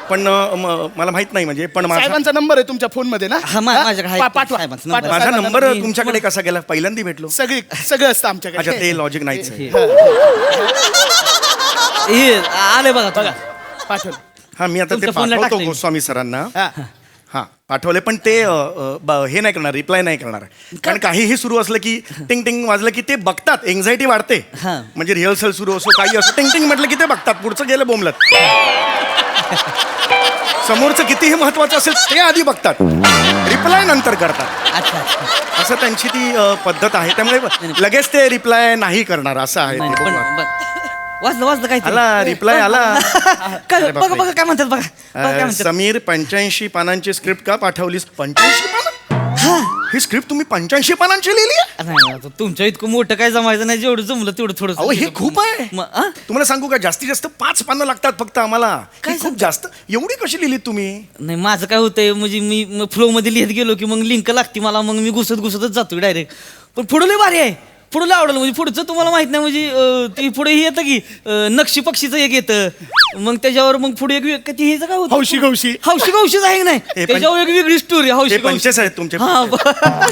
पण मला माहित नाही म्हणजे पण माझा साहेबांचा नंबर आहे तुमच्या फोन मध्ये ना. हा, माझ्याकडे आहे. पाठवा साहेबांचा number. पाठवा. माझा साहेबांना नंबर मी- तुमच्याकडे कसा गेला? पहिल्यांदा भेटलो. सगळं असतं आमच्याकडे. अच्छा ते लॉजिक नाहीच आहे. हे आले बघा बघा पाठवलं. हा मी आता ते तुमच्या फोनला पाठवतो टाकलंय. गोस्वामी सरांना. हा. हा पाठवले पण ते हे नाही करणार. रिप्लाय नाही करणार. कारण काहीही सुरू असलं की टिंग टिंग वाजलं की ते बघतात. एन्झायटी वाढते. हा. म्हणजे रिहर्सल सुरू असो काही असो टिंग टिंग म्हटलं की ते बघतात. पुढचं गेलं बोंबलत. समोरचं कितीही महत्वाचं असेल ते आधी बघतात. रिप्लाय नंतर करतात. अच्छा अच्छा असं त्यांची ती पद्धत आहे. त्यामुळे लगेच ते रिप्लाय नाही करणार असं आहे नाही, ते. पण बघू. वाजलं काय आला रिप्लाय आला. काय बघा बघा काय म्हणतात बघा बघा काय म्हणतात. समीर 85 पानांची स्क्रिप्ट का पाठवलीस? 85 पानं? ही स्क्रिप्ट तुम्ही 85 पानांची लिहिली आहे? नाही, आता तुमच्या इतकं मोठं काय जमायचं नाही, जेवढं जमलं तेवढं थोडं. अहो हे खूप आहे. तुम्हाला सांगू का, जास्तीत जास्त 5 पानं लागतात फक्त आम्हाला. काय हे खूप जास्त. एवढी कशी लिहिली तुम्ही? नाही माझं काय होतंय म्हणजे मी फ्लो मध्ये लिहित गेलो की मग लिंक लागते मला, मग मी घुसतच जातो डायरेक्ट. पण पुढं लय भारी आहे, पुढं लय आवडलं. म्हणजे पुढचं तुम्हाला माहित नाही म्हणजे ती पुढे हे येतं की नक्षी पक्षीचं एक येतं, मग त्याच्यावर मग पुढे एक ती हेच काय होतं, हौशी गौशी. हौशी गौशीच आहे की नाही, त्याच्यावर एक वेगळी स्टोरी हौशी हे पंचेस आहेत तुमचे.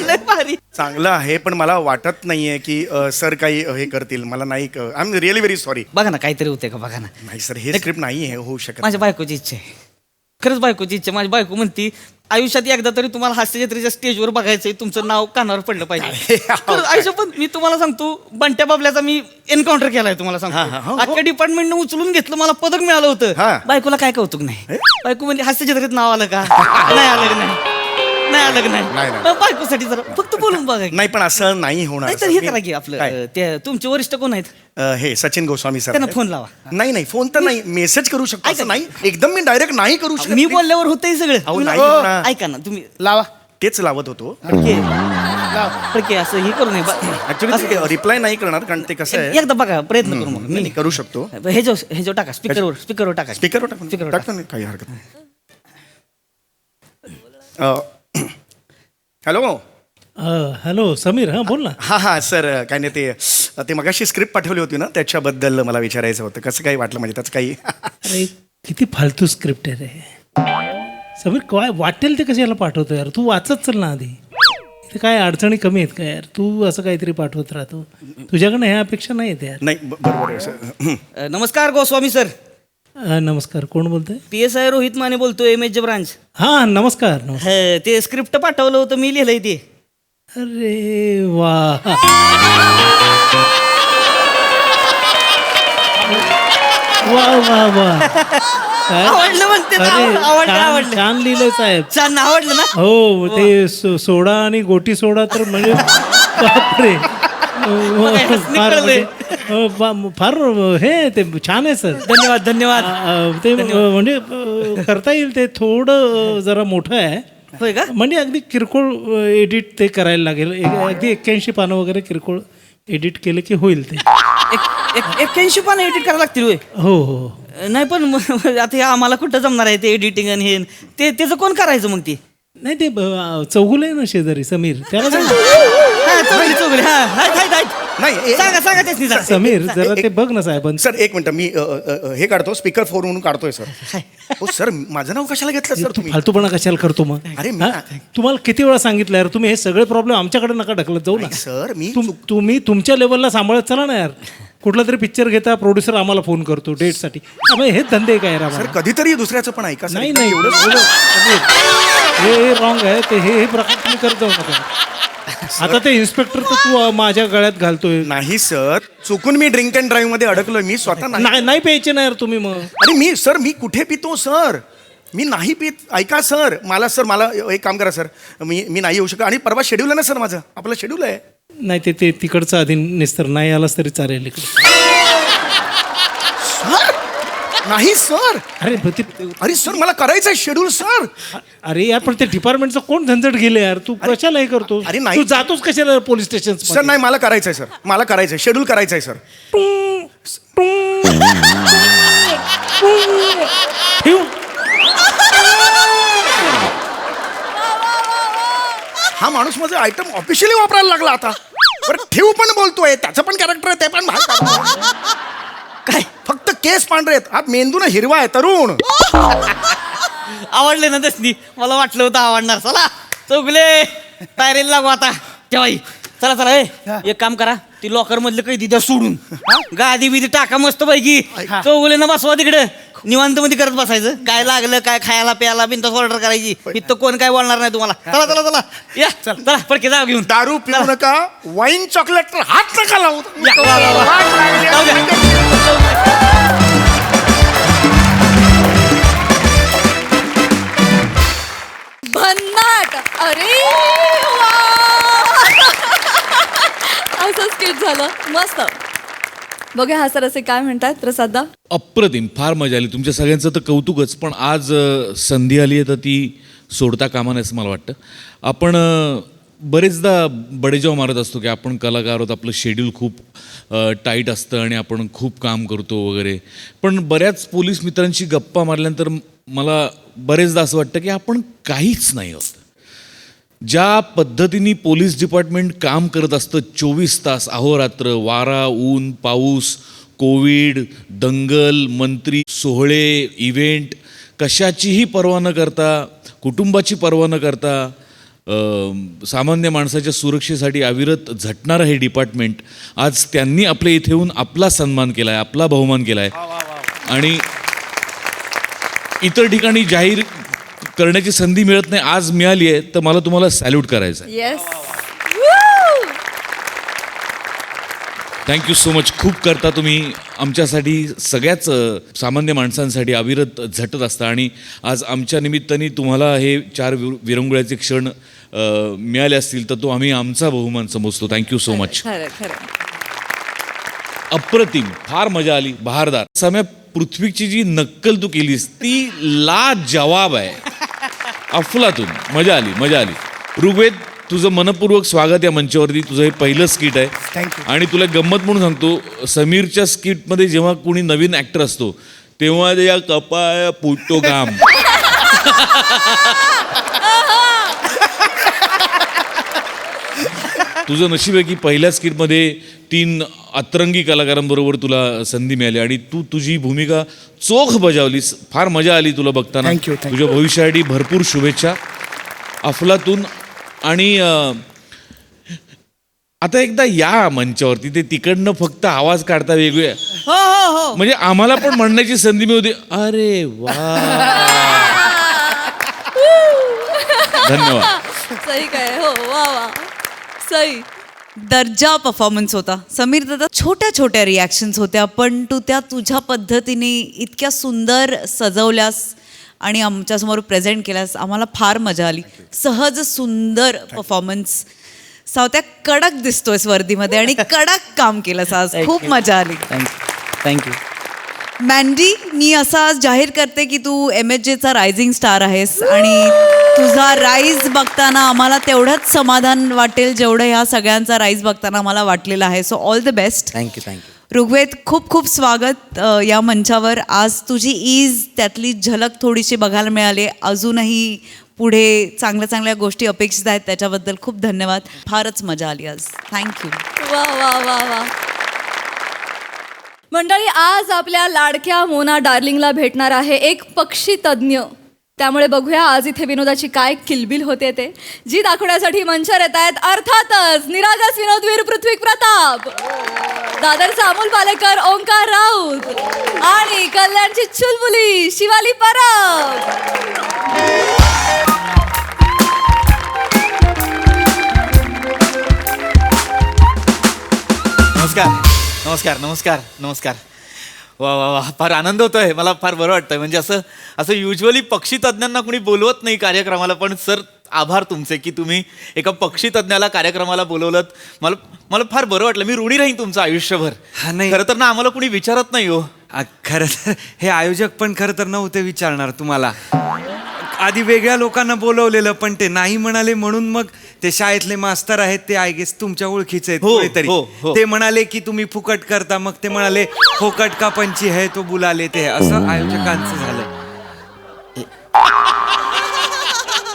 लय भारी. चांगलं आहे, पण मला वाटत नाहीये की सर काही हे करतील. मला नाही, I am really very sorry. बघा ना काहीतरी होतंय का बघा ना. नाही सर, हे स्क्रिप्ट नाही आहे होऊ शकत. माझ्या बायकोची इच्छा आहे, खरंच बायकोची इच्छा. माझी बायको म्हणती आयुष्यात एकदा तरी तुम्हाला हास्य जत्रेच्या स्टेजवर बघायचंय, तुमचं नाव कानावर पडलं पाहिजे. खरंच, आयुष्यात पण मी तुम्हाला सांगतो, बंट्या बाबल्याचा मी एन्काउंटर केलाय तुम्हाला सांगतो. अख्ख्या डिपार्टमेंटने उचलून घेतलं, मला पदक मिळालं होतं. बायकोला काय कौतुक नाही. बायको म्हणजे हास्य जत्रेत नाव आलं का, नाही आलं की नाही, नाही आलं की नाही. बायकोसाठी जरा फक्त बोलून बघा की. नाही पण असं नाही होणार. नाही तर हे करा की आपलं ते तुमचे वरिष्ठ कोण आहेत, हे सचिन गोस्वामी सर. त्यांना फोन लावा. नाही फोन तर नाही, मेसेज करू शकतो. असं नाही एकदम मी डायरेक्ट नाही करू शकत. मी बोलल्यावर होतंय अहो, सगळं. नाही होणार. ऐका ना तुम्ही लावा. तेच लावत होतो. फडके असं हे करू नये. ऍक्च्युली रिप्लाय नाही करणार, कारण ते कसं आहे. एकदा बघा प्रयत्न करू मग. मी करू शकतो. हे जो टाका स्पीकरवर टाका. स्पीकर Speaker वर टाकतो नाही, काही हरकत नाही. हॅलो. हॅलो समीर, हां बोल ना. हा सर, काय नाही ते मगाशी स्क्रिप्ट पाठवली होती ना, त्याच्याबद्दल मला विचारायचं होतं. कसं काय वाटलं म्हणजे त्याचं काही. अरे किती फालतू स्क्रिप्ट आहे रे समीर. काय वाटेल ते कशाला पाठवतो यार, तू वाचत चल ना आधी. इथे काय अडचणी कमी आहेत का यार, तू असं काहीतरी पाठवत राहतो. तुझ्याकडनं ह्या अपेक्षा नाही आहेत यार. नाही बरोबर आहे सर. नमस्कार गोस्वामी सर. नमस्कार, कोण बोलतोय? PSI रोहित माने बोलतोय, MH ब्रांच. हां नमस्कार. ते स्क्रिप्ट पाठवलं होतं, मी लिहिलंय ते. अरे वा, वा वा वा. आवडलं म्हणते ना, आवडलं. छान लिहिलंय साहेब. छान आवडलं ना. हो ते सोडा आणि गोटी सोडा तर म्हणजे बापरे. फार हे ते छान आहे सर. धन्यवाद. ते म्हणजे करता येईल. ते थोडं जरा मोठं आहे. होय का? म्हणजे अगदी किरकोळ एडिट ते करायला लागेल. अगदी 81 पानं वगैरे किरकोळ एडिट केलं की होईल ते. 81 पानं एडिट करायला लागतील होय? हो. नाही पण आता हे आम्हाला कुठं जमणार आहे ते एडिटिंग आणि हे त्याचं कोण करायचं मग ते? नाही ते चौगुल आहे ना शेजारी समीर, त्याला चौगुले. नाही सांगा तेच नाही. समीर जरा ते बघ ना साहेब. सर एक मिनिट, मी हे काढतो, स्पीकर 4 म्हणून काढतोय सर. हो सर, माझं नाव कशाला घेतलं सर तुम्ही? फालतूपणा कशाला करतो मग? अरे तुम्हाला किती वेळा सांगितलं यार, तुम्ही हे सगळे प्रॉब्लेम आमच्याकडे नका ढकलत जाऊ ना सर. मी तुम्ही तुमच्या लेवलला सांभाळत चला ना यार. कुठला तरी पिक्चर घेता, प्रोड्युसर आम्हाला फोन करतो डेटसाठी. हेच धंदे काय यार. सर कधीतरी दुसऱ्याचं पण ऐका. नाही हे रॉंग आहे ते. हे प्रकार तुम्ही करत जाऊ नका. आता ते इन्स्पेक्टर तर तू माझ्या गळ्यात घालतोय. नाही सर, चुकून मी ड्रिंक अँड ड्राईव्ह मध्ये अडकलोय. मी स्वतः नाही प्यायचे ना यार तुम्ही मग. अरे मी कुठे पितो सर? मी नाही पित. ऐका सर, मला एक काम करा सर, मी नाही येऊ शकत. आणि परवा शेड्यूल आहे ना सर, माझं आपलं शेड्यूल आहे. नाही ते तिकडचं आधी निस्तर नाही आलास तरी चालेल इकडे. सर नाही सर. अरे सर, मला करायचंय शेड्यूल सर. अरे यार पण ते डिपार्टमेंटचं कोण झंझट गेले यार. तू कशाला हे करतो? अरे नाही. तू जातोस कशाला पोलीस स्टेशन? सर नाही, मला करायचंय सर. मला करायचंय, शेड्यूल करायचंय सर. हा माणूस माझं आयटम ऑफिशियली वापरायला लागला आता. बरं ठेव पण बोलतोय, त्याचं पण कॅरेक्टर आहे, ते पण काय. फक्त केस पांढरे आहेत, हा मेंदून हिरवा आहे, तरुण. आवडले ना तसली, मला वाटलं होतं आवडणार. चला चौगले तयारीला लागू आता. तेव्हाही चला एक काम करा, ती लॉकर मधलं काही द्या सोडून, गादी बिदी टाका मस्त पैकी. चौगले ना बसवा तिकडे, निवांत मध्ये करत बसायचं. काय लागलं काय खायला प्यायला बिनतास ऑर्डर करायची. इथं कोण काय बोलणार नाही तुम्हाला. चला या चला पडके जाऊ घेऊन. दारू पिऊ नका, वाईन चॉकलेट तर हात नका लावू. भन्नाट. अरे वा. असं स्किट झालं मस्त. बघूया हा सर असे काय म्हणतात प्रसाददा. अप्रतिम, फार मजा आली. तुमच्या सगळ्यांचं तर कौतुकच, पण आज संधी आली आहे तर ती सोडता कामा नये असं मला वाटतं. आपण बरेचदा बडेजाव मारत असतो की आपण कलाकार आहोत, आपलं शेड्यूल खूप टाईट असतं आणि आपण खूप काम करतो वगैरे. पण बऱ्याच पोलीस मित्रांशी गप्पा मारल्यानंतर मला बरेचदा असं वाटतं की आपण काहीच नाही आहोत. ज्या पद्धतीने पोलीस डिपार्टमेंट काम करत असतं 24 तास अहोरात्र, वारा ऊन पाऊस, कोविड, दंगल, मंत्री सोहळे, इव्हेंट, कशाचीही पर्वा न करता, कुटुंबाची पर्वा न करता, सामान्य माणसाच्या सुरक्षेसाठी अविरत झटणारं हे डिपार्टमेंट आज त्यांनी आपल्या इथे येऊन आपला सन्मान केला आहे, आपला बहुमान केला आहे आणि इतर ठिकाणी जाहीर करण्याची संधी मिळत नाही, आज मिळाली आहे, तर मला तुम्हाला सॅल्यूट करायचं आहे. येस. Thank you so much. खूप करता तुम्ही आमच्यासाठी, सगळ्याच सामान्य माणसांसाठी अविरत झटत असता आणि आज आमच्या निमित्ताने तुम्हाला हे 4 विरंगुळ्याचे क्षण मिळाले असतील तर तो आम्ही आमचा बहुमान समजतो. Thank you so much. खरं खरं. अप्रतिम, फार मजा आली, बहारदार. सम्या, पृथ्वीची जी नक्कल तू केलीस ती लाजवाब आहे, अफलातून. मजा आली, मजा आली. ऋग्वेद, तुझं मनपूर्वक स्वागत या मंचावरती. तुझं हे पहिलं स्किट आहे आणि तुला गंमत म्हणून सांगतो, समीरच्या स्किटमध्ये जेव्हा कोणी नवीन ॲक्टर असतो तेव्हा या कपाळ फुटतो घाम. तुझं नशीब आहे की पहिल्या स्किटमध्ये 3 अतरंगी कलाकारांबरोबर तुला संधी मिळाली आणि तू तुझी भूमिका चोख बजावलीस. फार मजा आली तुला बघताना. Thank you. तुझ्या भविष्यासाठी भरपूर शुभेच्छा. अफलातून. आणि आता एकदा या मंचावरती, ते तिकडनं फक्त आवाज काढता वेगळे, हो हो हो. म्हणजे आम्हाला पण म्हणण्याची संधी मिळते. अरे वा. धन्यवाद. सही काय. हो, वा वा, सही. दर्जा परफॉर्मन्स होता समीर दादा. छोट्या छोट्या रिॲक्शन्स होत्या, पण तू त्या तुझ्या पद्धतीने इतक्या सुंदर सजवल्यास आणि आमच्यासमोर प्रेझेंट केल्यास. आम्हाला फार मजा आली. सहज सुंदर परफॉर्मन्स. सावत्या कडक दिसतोयस वर्दीमध्ये आणि कडक काम केलंस आज. खूप मजा आली. थँक्यू. मॅन्डी, मी असं आज जाहीर करते की तू MHJचा रायझिंग स्टार आहेस आणि तुझा राईज बघताना आम्हाला तेवढंच समाधान वाटेल जेवढं ह्या सगळ्यांचा राईज बघताना आम्हाला वाटलेलं आहे. So all the best. Thank you. Rigved, खूप खूप स्वागत या मंचावर. आज तुझी ईज, त्यातली झलक थोडीशी बघायला मिळाली. अजूनही पुढे चांगल्या चांगल्या गोष्टी अपेक्षित आहेत, त्याच्याबद्दल खूप धन्यवाद. फारच मजा आली आज. थँक्यू. वा वा वा वा. मंडळी, आज आपल्या लाडक्या मोना डार्लिंगला भेटणार आहे एक पक्षी तज्ज्ञ. त्यामुळे बघूया आज इथे विनोदाची काय किलबिल होते ते, जी दाखवण्यासाठी मंचावर येत आहेत अर्थातच निरागस विनोदवीर पृथ्वी प्रताप, दादरचा अमोल पालेकर, ओंकार राऊत आणि कल्याणची चुलबुली शिवाली परब. नमस्कार नमस्कार नमस्कार नमस्कार. वा वा वा, फार आनंद होतोय. मला फार बरं वाटतंय. म्हणजे असं युजली पक्षी तज्ज्ञांना कोणी बोलवत नाही कार्यक्रमाला, पण सर आभार तुमचे की तुम्ही एका पक्षी तज्ज्ञाला कार्यक्रमाला बोलवलं. मला फार बरं वाटलं. मी ऋणी राहीन तुमचं आयुष्यभर. खरं तर ना आम्हाला कोणी विचारत नाही हो. खरं तर हे आयोजक पण खरं तर नव्हते विचारणार तुम्हाला. आधी वेगळ्या लोकांना बोलवलेलं, पण ते नाही म्हणाले, म्हणून मग ते शाळेतले मास्तर आहेत ते आय गेस तुमच्या ओळखीचे आहेत कोणीतरी. ते म्हणाले की तुम्ही फुकट करता, मग ते म्हणाले फुकट का पंची है तो बुलाले ते, असं आयोजकांचं झालं.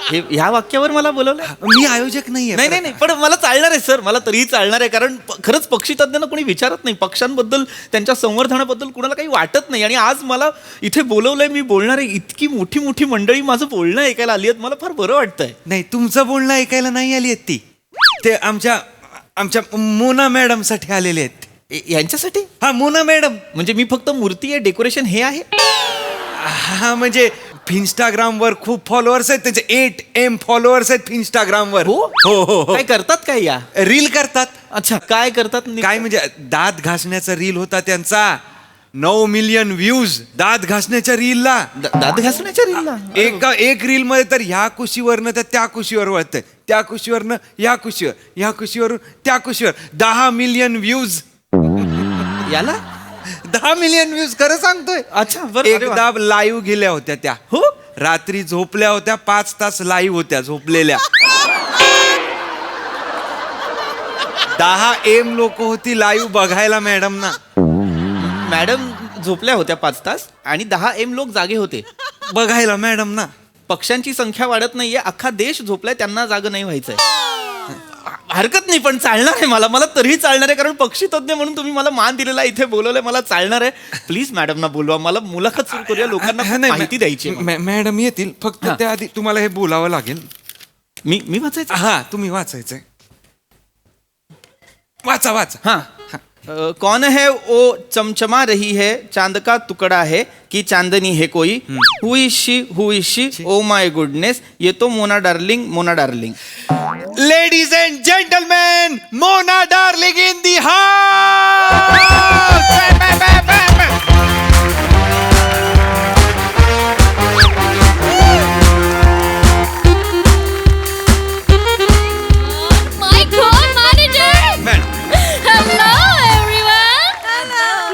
ह्या वाक्यावर मला बोलवलं. मी आयोजक नाहीये. नाही, पण मला चालणार आहे सर, मला तरीही चालणार आहे. कारण खरंच पक्षी तज्ज्ञांना कोणी विचारत नाही. पक्ष्यांबद्दल, त्यांच्या संवर्धनाबद्दल कुणाला काही वाटत नाही. आणि आज मला इथे बोलवलंय, मी बोलणार आहे. इतकी मोठी मोठी मंडळी माझं बोलणं ऐकायला आली आहेत. मला फार बरं वाटतंय. नाही, तुमचं बोलणं ऐकायला नाही आली आहेत ती. ते आमच्या मोना मॅडम साठी आलेले आहेत. यांच्यासाठी? हा, मोना मॅडम. म्हणजे मी फक्त मूर्ती आहे, डेकोरेशन हे आहे? हा, म्हणजे इंस्टाग्रामवर खूप फॉलोअर्स आहेत त्यांचे. 8M फॉलोअर्स आहेत इंस्टाग्रामवर. हो. काय करतात काय? या रील करतात. अच्छा, काय करतात? काय म्हणजे दात घासण्याचा रील होता त्यांचा. 9 मिलियन व्ह्यूज दात घासण्याच्या रीलला. दात घासण्याच्या रीलला एक रील मध्ये तर ह्या कुशीवरनं तर त्या कुशीवर वळतंय, त्या कुशीवरनं ह्या कुशीवर, ह्या कुशीवरून त्या कुशीवर. 10 मिलियन व्ह्यूज. याला 10 मिलियन व्ह्यूज खरं सांगतोय. अच्छा बरं अरे वा. एकदा लाईव्ह गेल्या होत्या त्या. हो रात्री झोपल्या होत्या, 5 तास लाईव्ह होत्या झोपलेल्या. 10 M लोक होती लाईव्ह बघायला मॅडम ना. मॅडम झोपल्या होत्या 5 तास आणि 10 M लोक जागे होते बघायला मॅडम ना. पक्ष्यांची संख्या वाढत नाहीये, अख्खा देश झोपलाय, त्यांना जाग नाही व्हायचंय. हरकत नाही, पण चालणार आहे मला तरीही चालणार आहे, कारण पक्षी तज्ञ म्हणून तुम्ही मला मान दिलेला, इथे बोलवलंय, मला चालणार आहे. प्लीज मॅडम ना बोलवा, मला मुलाखत सुरू करूया, लोकांना नाही, माहिती द्यायची आहे. मॅडम येतील, फक्त हा. त्याआधी तुम्हाला हे बोलावं लागेल. मी वाचायचं. हा तुम्ही वाचायचंय. वाचा वाचा. हाँ कौन है वो चमचमा रही है, चांद का टुकड़ा है कि चांदनी है कोई, हु is she, oh my goodness, ये तो Mona darling. Ladies and gentleman, Mona darling in the house. My God manager. Hello everyone.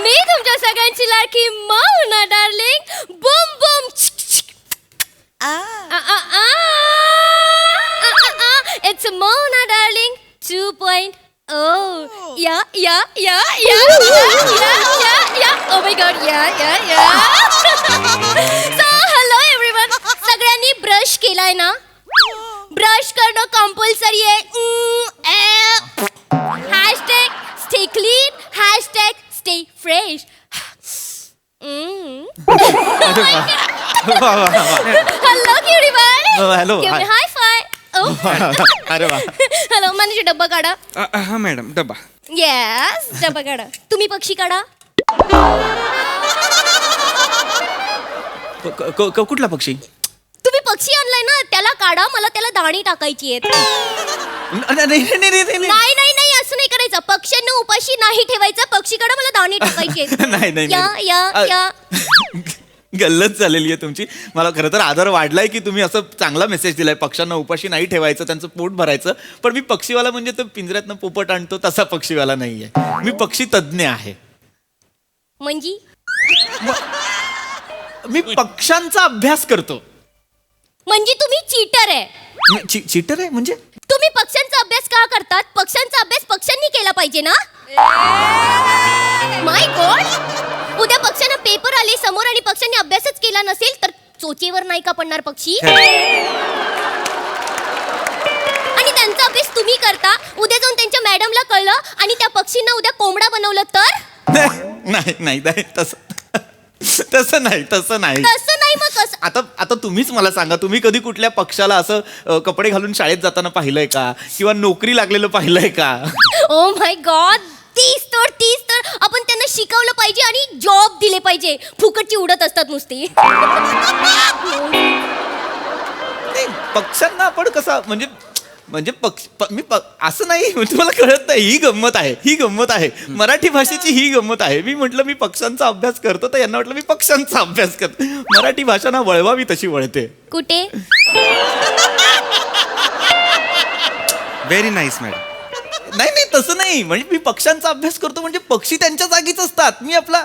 मी तुमच्या सगळ्यांची लाडकी Mona darling. Boom boom. It's Mona darling 2.0. Yeah. Oh my God. So hello everyone. सगळ्यांनी brush केलाय ना? Brush करणं compulsory आहे. Hashtag stay clean, hashtag stay fresh. Hello cutie bye. Hello, give me hi. High five. अरे वा. Hello manager, डब्बा काढा. हा मॅडम डबा. येस, डब्बा काढा. तुम्ही पक्षी काढा. कुठला पक्षी? तुम्ही पक्षी आणलाय ना, त्याला काढा. मला त्याला दाणी टाकायची आहेत. नाही असं नाही करायचं. पक्ष्यांना उपाशी नाही ठेवायचं. पक्षीकडे मला दाणी टाकायची आहेत. नाही. या. गल्लत झालेली आहे तुमची. मला खरं तर आदर वाढलाय की तुम्ही असं चांगला मेसेज दिलाय, पक्ष्यांना उपाशी नाही ठेवायचं, त्यांचं पोट भरायचं. पण मी पक्षीवाला म्हणजे तो पिंजऱ्यातनं पोपट आणतो तसा पक्षीवाला नाहीये. मी पक्षी तज्ञ आहे. म्हणजे मी पक्ष्यांचा अभ्यास करतो. म्हणजे तुम्ही चीटर आहे. चीटर आहे म्हणजे? तुम्ही पक्ष्यांचा अभ्यास का करतात? पक्ष्यांचा अभ्यास पक्ष्यांनी केला पाहिजे ना. माय गॉड. उद्या पक्ष्यांना पेपर आले समोर आणि पक्ष्यांनी अभ्यासच केला नसेल तर चोचेवर नाही का पडणार पक्षी? आणि त्यांचा अभ्यास तुम्ही करता. उद्या जाऊन त्यांच्या मॅडमला कळलं आणि त्या पक्षींना उद्या कोंबडा बनवलं तर? नाही तसं नाही. तसं नाही मग कसं? आता तुम्हीच मला सांगा, तुम्ही कधी कुठल्या पक्षाला असं कपडे घालून शाळेत जाताना पाहिलंय का, किंवा नोकरी लागलेलं पाहिलंय का? Oh my God. 30 तर आपण त्यांना शिकवलं पाहिजे आणि जॉब दिले पाहिजे. फुकटची उडत असतात नुसती. पक्ष्यांना आपण कसं म्हणजे असं नाही, तुम्हाला कळत नाही. ही गंमत आहे. मराठी भाषेची ही गंमत आहे. मी म्हटलं मी पक्ष्यांचा अभ्यास करतो, तर यांना वाटलं मी पक्ष्यांचा अभ्यास करतो. मराठी भाषा ना वळवावी तशी वळते. कुठे? Very nice madam. नाही तसं नाही. म्हणजे मी पक्ष्यांचा अभ्यास करतो म्हणजे पक्षी त्यांच्या जागीच असतात. मी आपला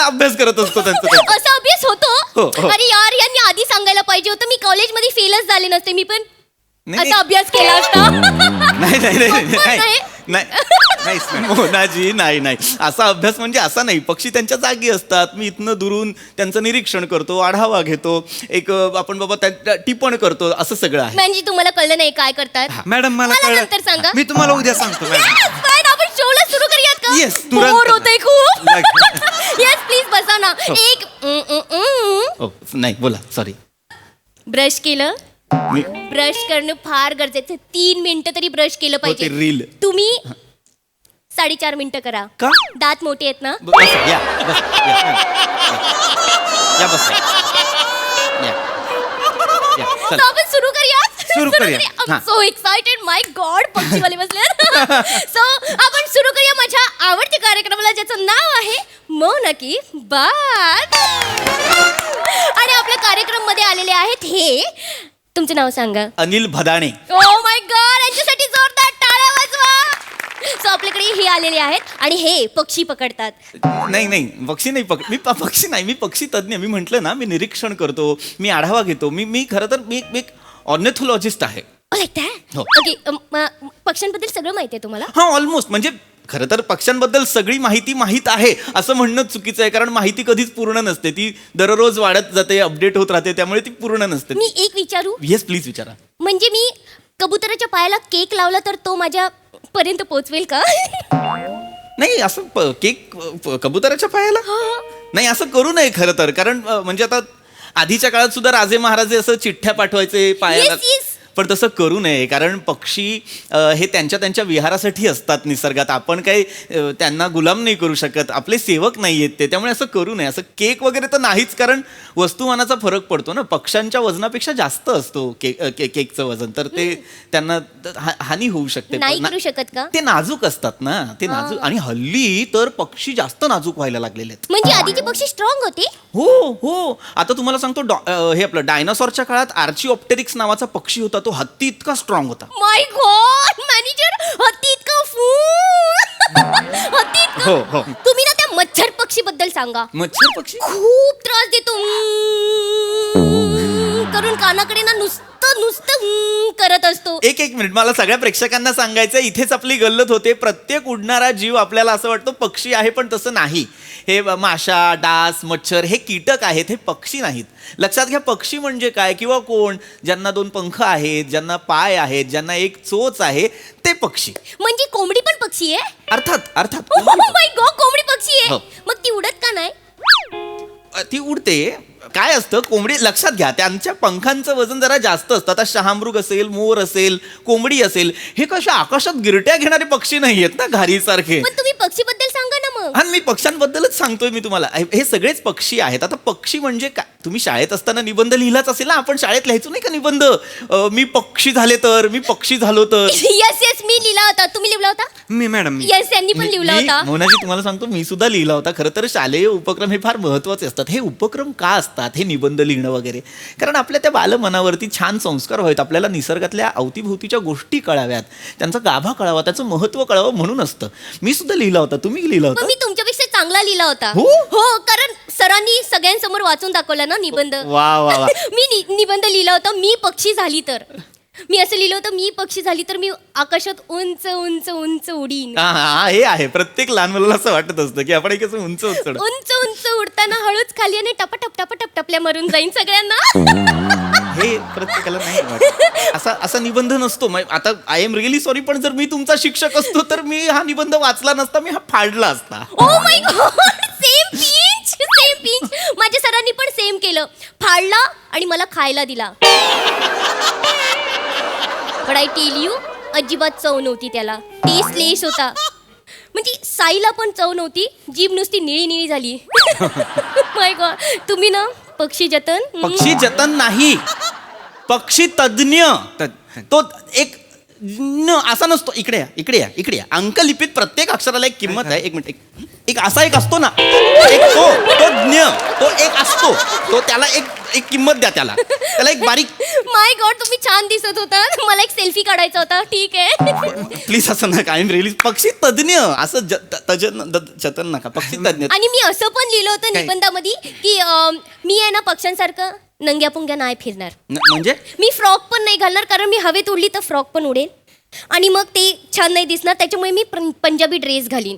अभ्यास करत असतो त्यांचा. असा अभ्यास होतो? हो. अरे यार, यांनी आधी सांगायला पाहिजे होतं. मी कॉलेजमध्ये फेलच झाले नसते. मी पण नाही. असा अभ्यास केला असता. नाही मोनाजी, नाही. असा अभ्यास म्हणजे असा नाही. पक्षी त्यांच्या जागी असतात. मी इथनं दुरून त्यांचं निरीक्षण करतो, आढावा घेतो, एक आपण बाबा त्यांच्या टिपण करतो, असं सगळं आहे. म्हणजे तुम्हाला कळलं नाही काय करतात? मॅडम मला नंतर सांगा. कळलं. मी तुम्हाला उद्या सांगतो मॅडम. Fine, आपण शोला सुरू करूयात का? Yes, तुरंत. बोर होतंय खूप. येस प्लीज बसा ना. एक नाही बोला, सॉरी. ब्रश केलं. ब्रश करणं फार गरजेचं. 3 मिनिटं तरी ब्रश केलं पाहिजे. रील तुम्ही 4.5 मिनिटं करा. का? दात मोठे आहेत ना. चल. आपण सुरू करूया. सुरू करूया. I'm so excited. My God, पक्षीवाले बसले. So आपण सुरू करूया माझ्या आवडत्या कार्यक्रमाला, ज्याचं नाव आहे मौन की बात. आणि आपल्या कार्यक्रम मध्ये आलेले आहेत हे. तुमचं नाव सांगा. Anil Bhadane. Oh my God, यांच्यासाठी जोरदार टाळ्या वाजवा. सो आपल्याकडे हे आलेले आहेत आणि हे पक्षी पकडतात. नाही नाही पक्षी नाही पक्षी नाही, मी पक्षी तज्ज्ञ. मी म्हटलं ना, मी निरीक्षण करतो, मी आढावा घेतो. मी खरं तर मी एक ऑर्निथॉलॉजिस्ट आहे. हो. ओके, पक्ष्यांबद्दल सगळं माहिती आहे तुम्हाला? हा ऑलमोस्ट. म्हणजे खरं तर पक्ष्यांबद्दल सगळी माहिती माहीत आहे असं म्हणणं चुकीचं आहे, कारण माहिती कधीच पूर्ण नसते. ती दररोज वाढत जाते, अपडेट होत राहते, त्यामुळे ती पूर्ण नसते. मी एक विचारू? येस प्लीज विचारा. म्हणजे मी कबुतराच्या पायाला केक लावला तर तो माझ्या पर्यंत पोहोचवेल का? नाही असं केक कबुतराच्या पायाला नाही, असं करू नये खरं तर. कारण म्हणजे आता आधीच्या काळात सुद्धा राजे महाराजे असं चिठ्ठ्या पाठवायचे पायाला. Yes, yes. पण तसं करू नये, कारण पक्षी हे त्यांच्या विहारासाठी असतात निसर्गात. आपण काही त्यांना गुलाम नाही करू शकत, आपले सेवक नाही आहेत ते. त्यामुळे असं करू नये. असं केक वगैरे तर नाहीच, कारण वस्तुमानाचा फरक पडतो ना. पक्ष्यांच्या वजनापेक्षा जास्त असतो केकचं वजन, तर ते त्यांना हानी होऊ शकते. नाही करू शकत का? ते नाजूक असतात ना, ते नाजूक. आणि हल्ली तर पक्षी जास्त नाजूक व्हायला लागलेले आहेत. म्हणजे आधीचे पक्षी स्ट्रॉंग होते? हो. आता तुम्हाला सांगतो, हे आपलं डायनासॉरच्या काळात आर्चिओप्टेरिक्स नावाचा पक्षी होता. तो हत्ती इतका स्ट्रॉंग होता. माय गॉड मॅनेजर, हत्ती इतका हत्ती इतका. हो. तुम्ही ना त्या मच्छर पक्षी बद्दल सांगा. मच्छर पक्षी खूप त्रास देतो करून, कानाकडे ना नुसतं करत असतो. एक मिनिट, मला सगळ्या प्रेक्षकांना सांगायचं, इथेच आपली गल्लत होते. प्रत्येक उडणारा जीव आपल्याला असं वाटतं पक्षी आहे, पण तसं नाही. हे माशा, डास, मच्छर हे कीटक आहेत, हे पक्षी नाहीत. लक्षात घ्या, पक्षी म्हणजे काय किंवा कोण? ज्यांना 2 पंख आहेत, ज्यांना पाय आहेत, ज्यांना एक चोच आहे, ते पक्षी. म्हणजे कोंबडी पण पक्षी आहे? अर्थात माय गॉड, कोंबडी पक्षी आहे. हो. मग ती उडत का नाही? ती उडते. काय असतं, कोंबडी लक्षात घ्या, त्यांच्या पंखांचं वजन जरा जास्त असतं. आता शहामृग असेल, मोर असेल, कोंबडी असेल, हे कशा आकाशात गिरट्या घेणारे पक्षी नाही आहेत ना, घारीसारखे. पण तुम्ही पक्षीबद्दल सांगा ना मग. हा, मी पक्ष्यांबद्दलच सांगतोय मी तुम्हाला. हे सगळेच पक्षी आहेत. आता पक्षी म्हणजे काय? तुम्ही शाळेत असताना निबंध लिहिलाच असेल ना. आपण शाळेत लिहायचो नाही का निबंध? मी पक्षी झाले तर, मी पक्षी झालो तर. येस मी लिहिला होता. तुम्ही लिहिला होता? मी मॅडम येस, यांनी पण लिहिला होता. मोनाजी, तुम्हाला सांगतो, मी सुद्धा लिहिला होता. खरं तर शालेय उपक्रम हे फार महत्वाचे असतात. हे उपक्रम का असतात, हे निबंध लिहिणं वगैरे? कारण आपल्या त्या बालमनावरती छान संस्कार व्हावेत, आपल्याला निसर्गातल्या अवतीभोवतीच्या गोष्टी कळाव्यात, त्यांचा गाभा कळावा, त्याचं महत्व कळावं म्हणून असतं. मी सुद्धा लिहिला होता. तुम्ही लिहिला होता? मी तुमच्यापेक्षा चांगला लिहिला होता. हो, कारण सरांनी सगळ्यांसमोर वाचून दाखवला ना निबंध. वा. मी निबंध लिहिला होता, मी पक्षी झाली तर. मी असं लिहिलं होतं, मी पक्षी झाली तर मी आकाशात उंच उंच उंच उडीन. हा, हे आहे. प्रत्येक लहान मुलाला असं वाटत असतं की आपण एक असं उंच उंच उंच उडताना हळूच खाली आणि टपटपल्या मरून जाईन सगळ्यांना. हे प्रत्येकाला नाही वाटत. असा निबंध नसतो. आता आय एम रिअली सॉरी, पण जर मी तुमचा शिक्षक असतो तर मी हा निबंध वाचला नसता, मी हा फाडला असता. Oh my God, same pinch. माझ्या सरांनी पण सेम केलं, फाडला आणि मला खायला दिला. बट आय टेल यू, अजिबात चव नव्हती त्याला. टेस्टलेस होता. म्हणजे साईला पण चव नव्हती, जीभ नुसती निळी झाली. माय गॉड. तुम्ही ना पक्षी जतन नाही, पक्षी तज्ञ. तो एक असा नसतो. इकडे या. अंकलिपीत प्रत्येक अक्षराला एक किंमत आहे. एक मिनिट, एक असा एक असतो ना, एक तो ज्ञ, तो एक असतो, तो त्याला एक किंमत द्या, त्याला एक बारीक. माय गॉड, तुम्ही छान दिसत होता. मला एक सेल्फी काढायचा होता. ठीक आहे, प्लीज असं नका. आय एम रिअली पक्षी तज्ञ, असं जतन नका, पक्षी तज्ञ. आणि मी असं पण लिहिलं होतं निबंधामध्ये की मी आहे ना पक्ष्यांसारखं नंग्या पुंग्या नाही फिरणार. म्हणजे मी फ्रॉक पण नाही घालणार, कारण मी हवेत उडली तर फ्रॉक पण उडेल आणि मग ते छान नाही दिसणार. त्याच्यामुळे मी पंजाबी ड्रेस घालीन.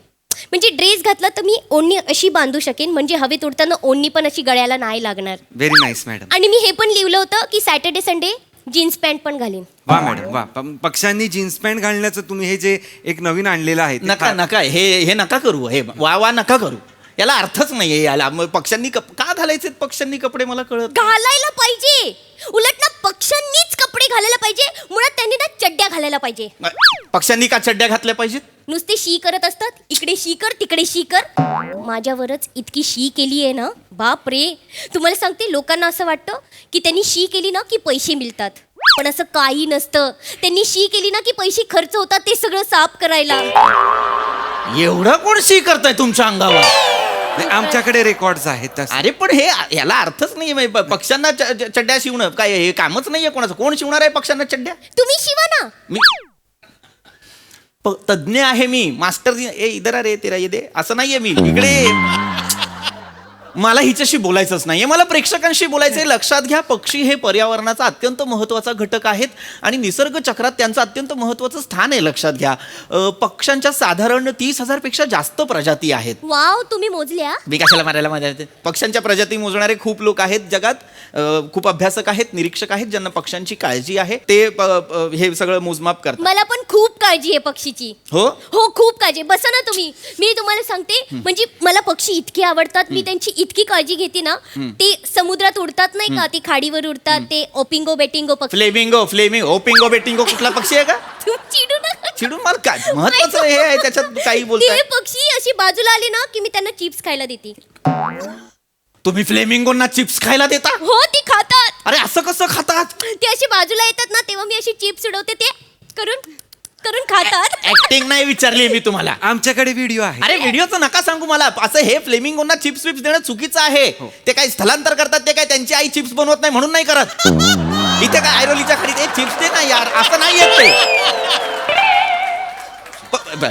म्हणजे ड्रेस घातला तर मी ओढणी अशी बांधू शकेन, म्हणजे हवेत उडताना ओढणी पण अशी गळ्याला नाही लागणार. Very nice madam. आणि मी हे पण लिहिलं होतं की सॅटर्डे संडे जीन्स पॅन्ट पण घालीन. वा मॅडम वा. पक्ष्यांनी जीन्स पॅन्ट घालण्याचं तुम्ही हे जे एक नवीन आणलेलं आहे नका हे नका करू. हे वा नका करू. याला अर्थच नाहीये. याला पक्ष्यांनी का घालायचे पक्ष्यांनी कपडे? मला कळत. घालायला पाहिजे. उलट ना पक्ष्यांनीच कपडे घालायला पाहिजे. मुळात त्यांनी ना चड्ड्या घालायला पाहिजे. पक्ष्यांनी का चड्ड्या घातल्या पाहिजेत? नुसते शी करत असतात, इकडे शी कर तिकडे शी कर. माझ्यावरच इतकी शी केली आहे ना, बाप रे. तुम्हाला सांगते, लोकांना असं वाटतं की त्यांनी शी केली ना की पैसे मिळतात, पण असं काही नसतं. त्यांनी शी केली ना की पैसे खर्च होतात ते सगळं साफ करायला. एवढं कोण शी करताय तुमच्या अंगावर? आमच्याकडे रेकॉर्ड्स आहेत. अरे पण याला अर्थच नाहीये. पक्ष्यांना चड्ड्या शिवणं काय हे कामच नाहीये कोणाचं? कोण शिवणार आहे पक्ष्यांना चड्ड्या? तुम्ही शिवा ना. तज्ञ आहे मी, मास्टर ए इधर रे तेरा ये दे, असं नाहीये मी. इकडे मला हिच्याशी बोलायचंच नाहीये, मला प्रेक्षकांशी बोलायचंय. लक्षात घ्या, पक्षी हे पर्यावरणाचा अत्यंत महत्वाचा घटक आहेत आणि निसर्ग चक्रात त्यांचं अत्यंत महत्वाचं स्थान आहे. लक्षात घ्या, पक्ष्यांच्या साधारण 30,000 पेक्षा जास्त प्रजाती आहेत. वाव, तुम्ही मोजल्या? मी कशाला मारायला माझ्या पक्ष्यांच्या प्रजाती मोजणारे खूप लोक आहेत जगात. खूप अभ्यासक आहेत, निरीक्षक आहेत, ज्यांना पक्ष्यांची काळजी आहे. ते हे सगळं मोजमाप करतात. मला पण खूप काळजी आहे पक्षीची. हो हो, खूप काळजी. बसा ना तुम्ही, मी तुम्हाला सांगते. म्हणजे मला पक्षी इतके आवडतात, मी त्यांची इतकी काळजी घेते ना. ते समुद्रात उडतात नाही का, ते खाडीवर उडतात, ते ओपिंगो बेटिंगो पक्षी. फ्लेमिंगो ओपिंगो बेटिंगो कुठला पक्षी आहे का? चिडू नका. चिडून मला काय महत्वाचं हे आहे त्याच्यात काही बोलताय. ते पक्षी अशी बाजूला आले ना की मी त्यांना चिप्स खायला देते. तुम्ही फ्लेमिंगोंना चिप्स खायला देता? हो, ते खातात. अरे असं कसं खातात? ते अशी बाजूला येतात ना, तेव्हा मी अशी चिप्स उडवते, ते करून करून खातात. ऍक्टिंग नाही विचारली मी तुम्हाला. आमच्याकडे व्हिडिओ आहे. अरे व्हिडिओचं नका सांगू मला. असं हे फ्लेमिंगोंना चिप्स विप्स देणं चुकीचं आहे. ते काही स्थलांतर करतात, ते काय त्यांची आई चिप्स बनवत नाही म्हणून नाही करत. इथे काय आयरोलीच्या खाली चिप्स दे ना यार, असं नाही येत ते.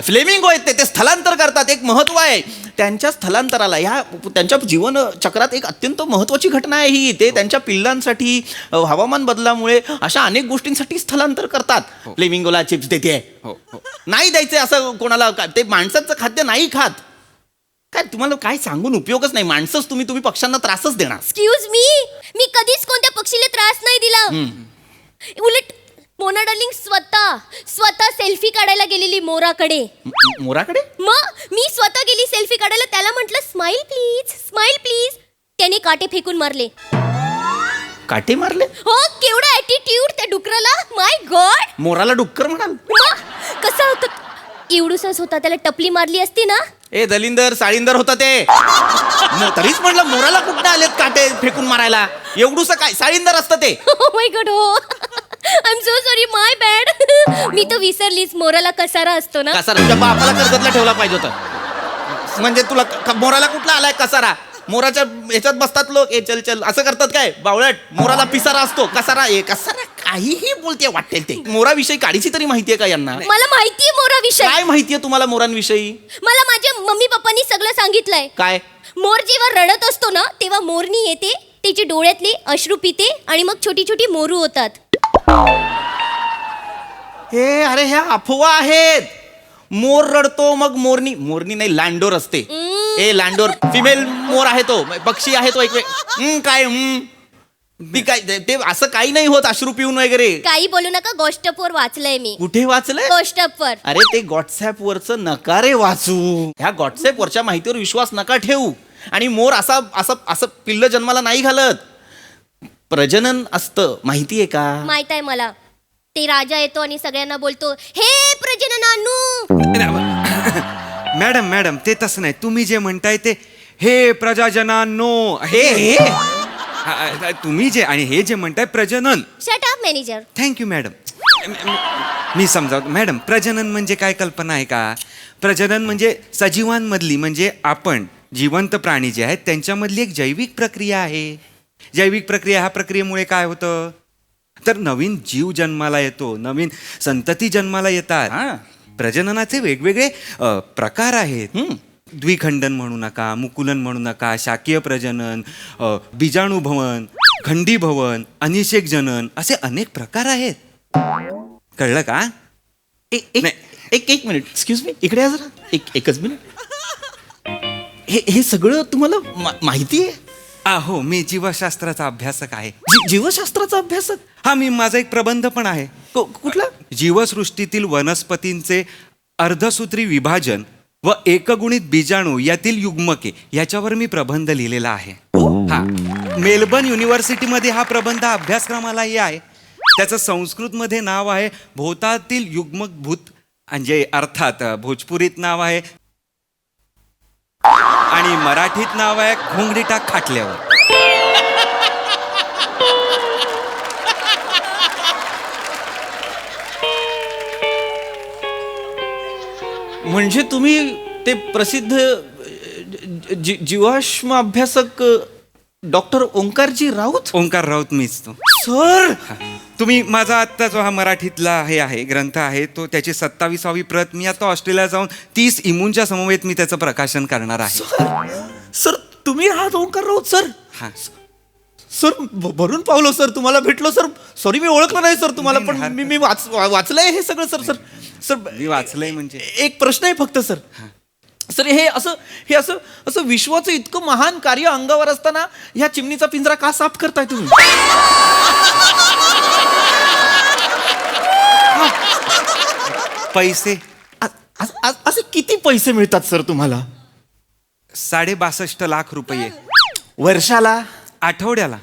फ्लेमिंगो आहेत ते स्थलांतर करतात. एक महत्व आहे त्यांच्या स्थलांतराला. ह्या त्यांच्या जीवन चक्रात एक अत्यंत महत्वाची घटना आहे ही. ते त्यांच्या पिल्लांसाठी, हवामान बदलामुळे, अशा अनेक गोष्टींसाठी स्थलांतर करतात. फ्लेमिंगोला चिप्स देते नाही द्यायचे असं कोणाला. ते माणसाचं खाद्य नाही खात. काय तुम्हाला काय सांगून उपयोगच नाही. माणसंच तुम्ही पक्ष्यांना त्रासच देणार. एक्सक्यूज मी कधीच कोणत्या पक्षीला त्रास नाही दिला. उलट मोना डार्लिंग स्वतः सेल्फी काढायला गेलेली मोराकडे. मोराकडे? मग मी स्वतः गेली सेल्फी काढायला, त्याला म्हटलं स्माइल प्लीज. त्याने काटे फेकून मारले. काटे मारले? हो, केवढा ऍटिट्यूड त्या डुकराला. माय गॉड. मोराला डुक्कर म्हणाल? कसा होता? एवढूसाच होता, त्याला टपली मारली असती ना. ए दलिंदर साळींदर होता ते. तरीच म्हटलं मोराला कुठं आलेत काटे फेकून मारायला. एवढूसा काय साळींदर असतं ते. My God. हो, I am so sorry, my bad. मी तर विसरलीच, मोराला कसारा असतो ना. कसारा तुझ्या बापाला कर्जतला ठेवला पाहिजे होता. म्हणजे तुला मोराला कुठला आलाय कसारा? मोराच्या ह्याच्यात बसतात लोक, ए चल चल असं करतात काय बावळट? मोराला पिसारा असतो, कसारा कसारा काहीही बोलते वाटेल ते. मोराविषयी काडीची तरी माहितीये का यांना? मला माहितीये मोराविषयी. काय माहितीये तुम्हाला मोरांविषयी? मला माझ्या मम्मी पप्पांनी सगळं सांगितलंय. काय? मोर जेव्हा रडत असतो ना, तेव्हा मोरनी येते, त्याची डोळ्यातले अश्रू पिते आणि मग छोटी छोटी मोरू होतात. हे अरे ह्या अफवा आहेत. मोर रडतो मग मोरनी नाही, लांडोर असते. ए लांडोर फिमेल मोर आहे तो, पक्षी आहे तो. एक काय ती काय ते असं काही नाही होत अश्रू पिऊन वगैरे. काही बोलू नका. गोष्टपवर वाचलंय मी. कुठे वाचलंय? गोष्टपवर. अरे ते व्हॉट्सअप वरचं नका रे वाचू. ह्या व्हॉट्सअप वरच्या माहितीवर विश्वास नका ठेवू. आणि मोर असं पिल्ल जन्माला नाही घालत. प्रजनन असतं, माहितीये का? माहित आहे मला. ते राजा येतो आणि सगळ्यांना बोलतो, हे प्रजननानू. मॅडम ते तसं नाही. तुम्ही जे म्हणताय ते हे प्रजाजनांनो, हे तुम्ही जे आणि हे जे म्हणताय प्रजनन. Shut up manager. Thank you madam. मी समजावतो मॅडम. प्रजनन म्हणजे काय कल्पना आहे का? प्रजनन म्हणजे सजीवांमधली, म्हणजे आपण जिवंत प्राणी जे आहेत त्यांच्यामधली एक जैविक प्रक्रिया आहे. जैविक प्रक्रिया, ह्या प्रक्रियेमुळे काय होतं तर नवीन जीव जन्माला येतो, नवीन संतती जन्माला येतात. प्रजननाचे वेगवेगळे प्रकार आहेत. द्विखंडन म्हणू नका, मुकुलन म्हणू नका, शाकीय प्रजनन, बीजाणुभवन, खंडीभवन, अनिषेक जनन, असे अनेक प्रकार आहेत. कळलं का? एक मिनिट, एक्सक्यूज मी, इकडे या जरा. एकच मिनिट. हे सगळं तुम्हाला माहिती आहे? हो, मी जीवशास्त्राचा अभ्यासक आहे. जीवशास्त्राचा अभ्यासक? हा, मी माझा एक प्रबंध पण आहे. कुठला? जीवसृष्टीतील वनस्पतींचे अर्धसूत्री विभाजन व एकगुणित बीजाणू यातील युग्मके याच्यावर मी प्रबंध लिहिलेला आहे. हा, मेलबर्न युनिव्हर्सिटीमध्ये हा प्रबंध अभ्यासक्रमालाही आहे. त्याचं संस्कृतमध्ये नाव आहे भोवतातील युग्मभूत, म्हणजे अर्थात भोजपुरीत नाव आहे आणि मराठीत नाव आहे घोंगडीटा खाटल्यावर. म्हणजे तुम्ही ते प्रसिद्ध जीवाश्म अभ्यासक डॉक्टर ओंकारजी राऊत? ओंकार राऊत मीच तो. सर तुम्ही माझा आत्ता जो हा मराठीतला हे आहे ग्रंथ आहे तो त्याची 27वी प्रत मी आता ऑस्ट्रेलिया जाऊन 30 इमूनच्या समवेत मी त्याचं प्रकाशन करणार आहे. सर तुम्ही राहत ओंकार राऊत सर. हा. सर भरून पावलो सर, तुम्हाला भेटलो सर. सॉरी मी ओळखलं नाही सर तुम्हाला, पण मी वाचलंय हे सगळं सर. सर मी वाचलंय म्हणजे एक प्रश्न आहे फक्त सर. सर हे असं विश्वाचं इतकं महान कार्य अंगावर असताना ह्या चिमणीचा पिंजरा का साफ करताय तुम्ही? पैसे असे किती पैसे मिळतात सर तुम्हाला? 62.5 लाख रुपये वर्षाला? आठवड्याला.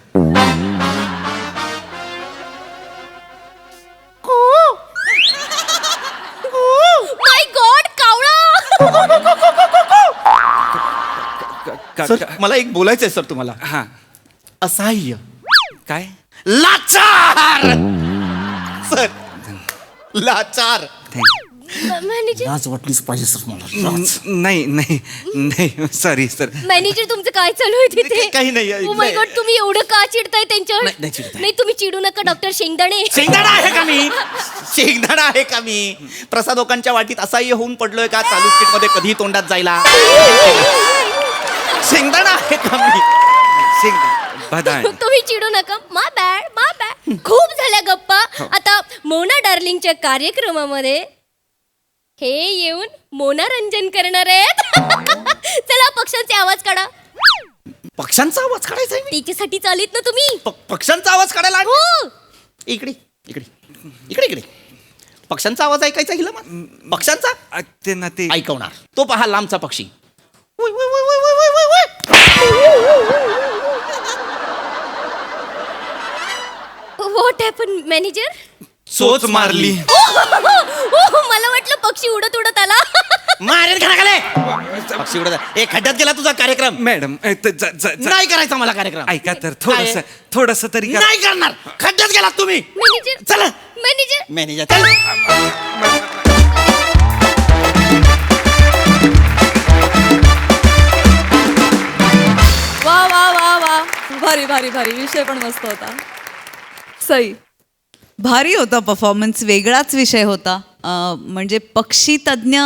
माय गॉड कावळा. सर मला एक बोलायचंय सर तुम्हाला. हा असहाय्य काय लाचार सर, लाचार. मॅनेजर लाज वाटलीच पाहिजे सर मला. नाही नाही नाही सॉरी सर. मॅनेजर तुमचं काय चालू आहे तिथे? काही नाही. ओ माय गॉड, तुम्ही एवढं का चिडताय त्यांच्यावर? नाही चिडताय. नाही तुम्ही चिडू नका डॉक्टर शेंगदाणे. शेंगदाणा आहे का मी? शेंगदाणा आहे का मी? प्रसादोकांच्या वाटीत असहाय्य होऊन पडलोय का चालू स्किट मध्ये कधी तोंडात जायला? शेंगदाणा आहे का मी? बदाण. तुम्ही चिडू नका. मा बॅड. खूप झाल्या गप्पा. आता मोना डार्लिंगच्या कार्यक्रमामध्ये हे येऊन मोनारंजन करणार आहेत. चला पक्ष्यांचे आवाज काढा. पक्ष्यांचा आवाज काढायचा आहे? तिच्यासाठी चालीत ना तुम्ही. पक्ष्यांचा आवाज काढायला? हो. इकडे इकडे इकडे इकडे. पक्ष्यांचा आवाज ऐकायचा हिला मग? पक्ष्यांचा ते ना ते ऐकवणार. तो पहा लांबचा पक्षी. What happen manager? चोच मारली. मला वाटलं पक्षी उडत उडत आला. मारेल घराखाले. पक्षी उडत. खड्ड्यात गेला तुझा कार्यक्रम. मॅडम नाही करायचा मला कार्यक्रम. ऐका तर थोडस तरी करा. नाही करणार. खड्ड्यात गेला तुम्ही. मॅनेजर चला मॅनेजर चल. वा वा वा वा, भारी भारी भारी. विषय पण मस्त होता. सई. भारी होता परफॉर्मन्स, वेगळाच विषय होता. म्हणजे पक्षी तज्ज्ञ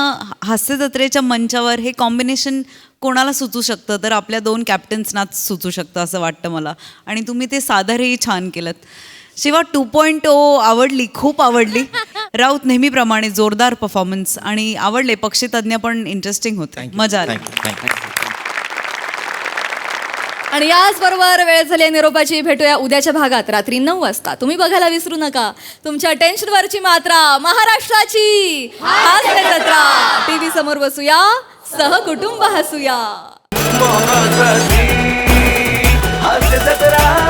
हास्य जत्रेच्या मंचावर हे कॉम्बिनेशन कोणाला सुचू शकतं, तर आपल्या 2 कॅप्टन्सनाच सुचू शकतं असं वाटतं मला. आणि तुम्ही ते सादरही छान केलं. शिवा 2.0 आवडली, खूप आवडली. राऊत नेहमीप्रमाणे जोरदार परफॉर्मन्स आणि आवडले. पक्षी तज्ज्ञ पण इंटरेस्टिंग होते, मजा आली. आणि याचबरोबर वेळ झाली आहे निरोपाची. भेटूया उद्याच्या भागात रात्री 9 वाजता. तुम्ही बघायला विसरू नका तुमच्या टेन्शनवरची मात्रा, महाराष्ट्राची हास्य जत्रा. टीव्ही समोर बसूया, सहकुटुंब हसूया. हास्य जत्रा.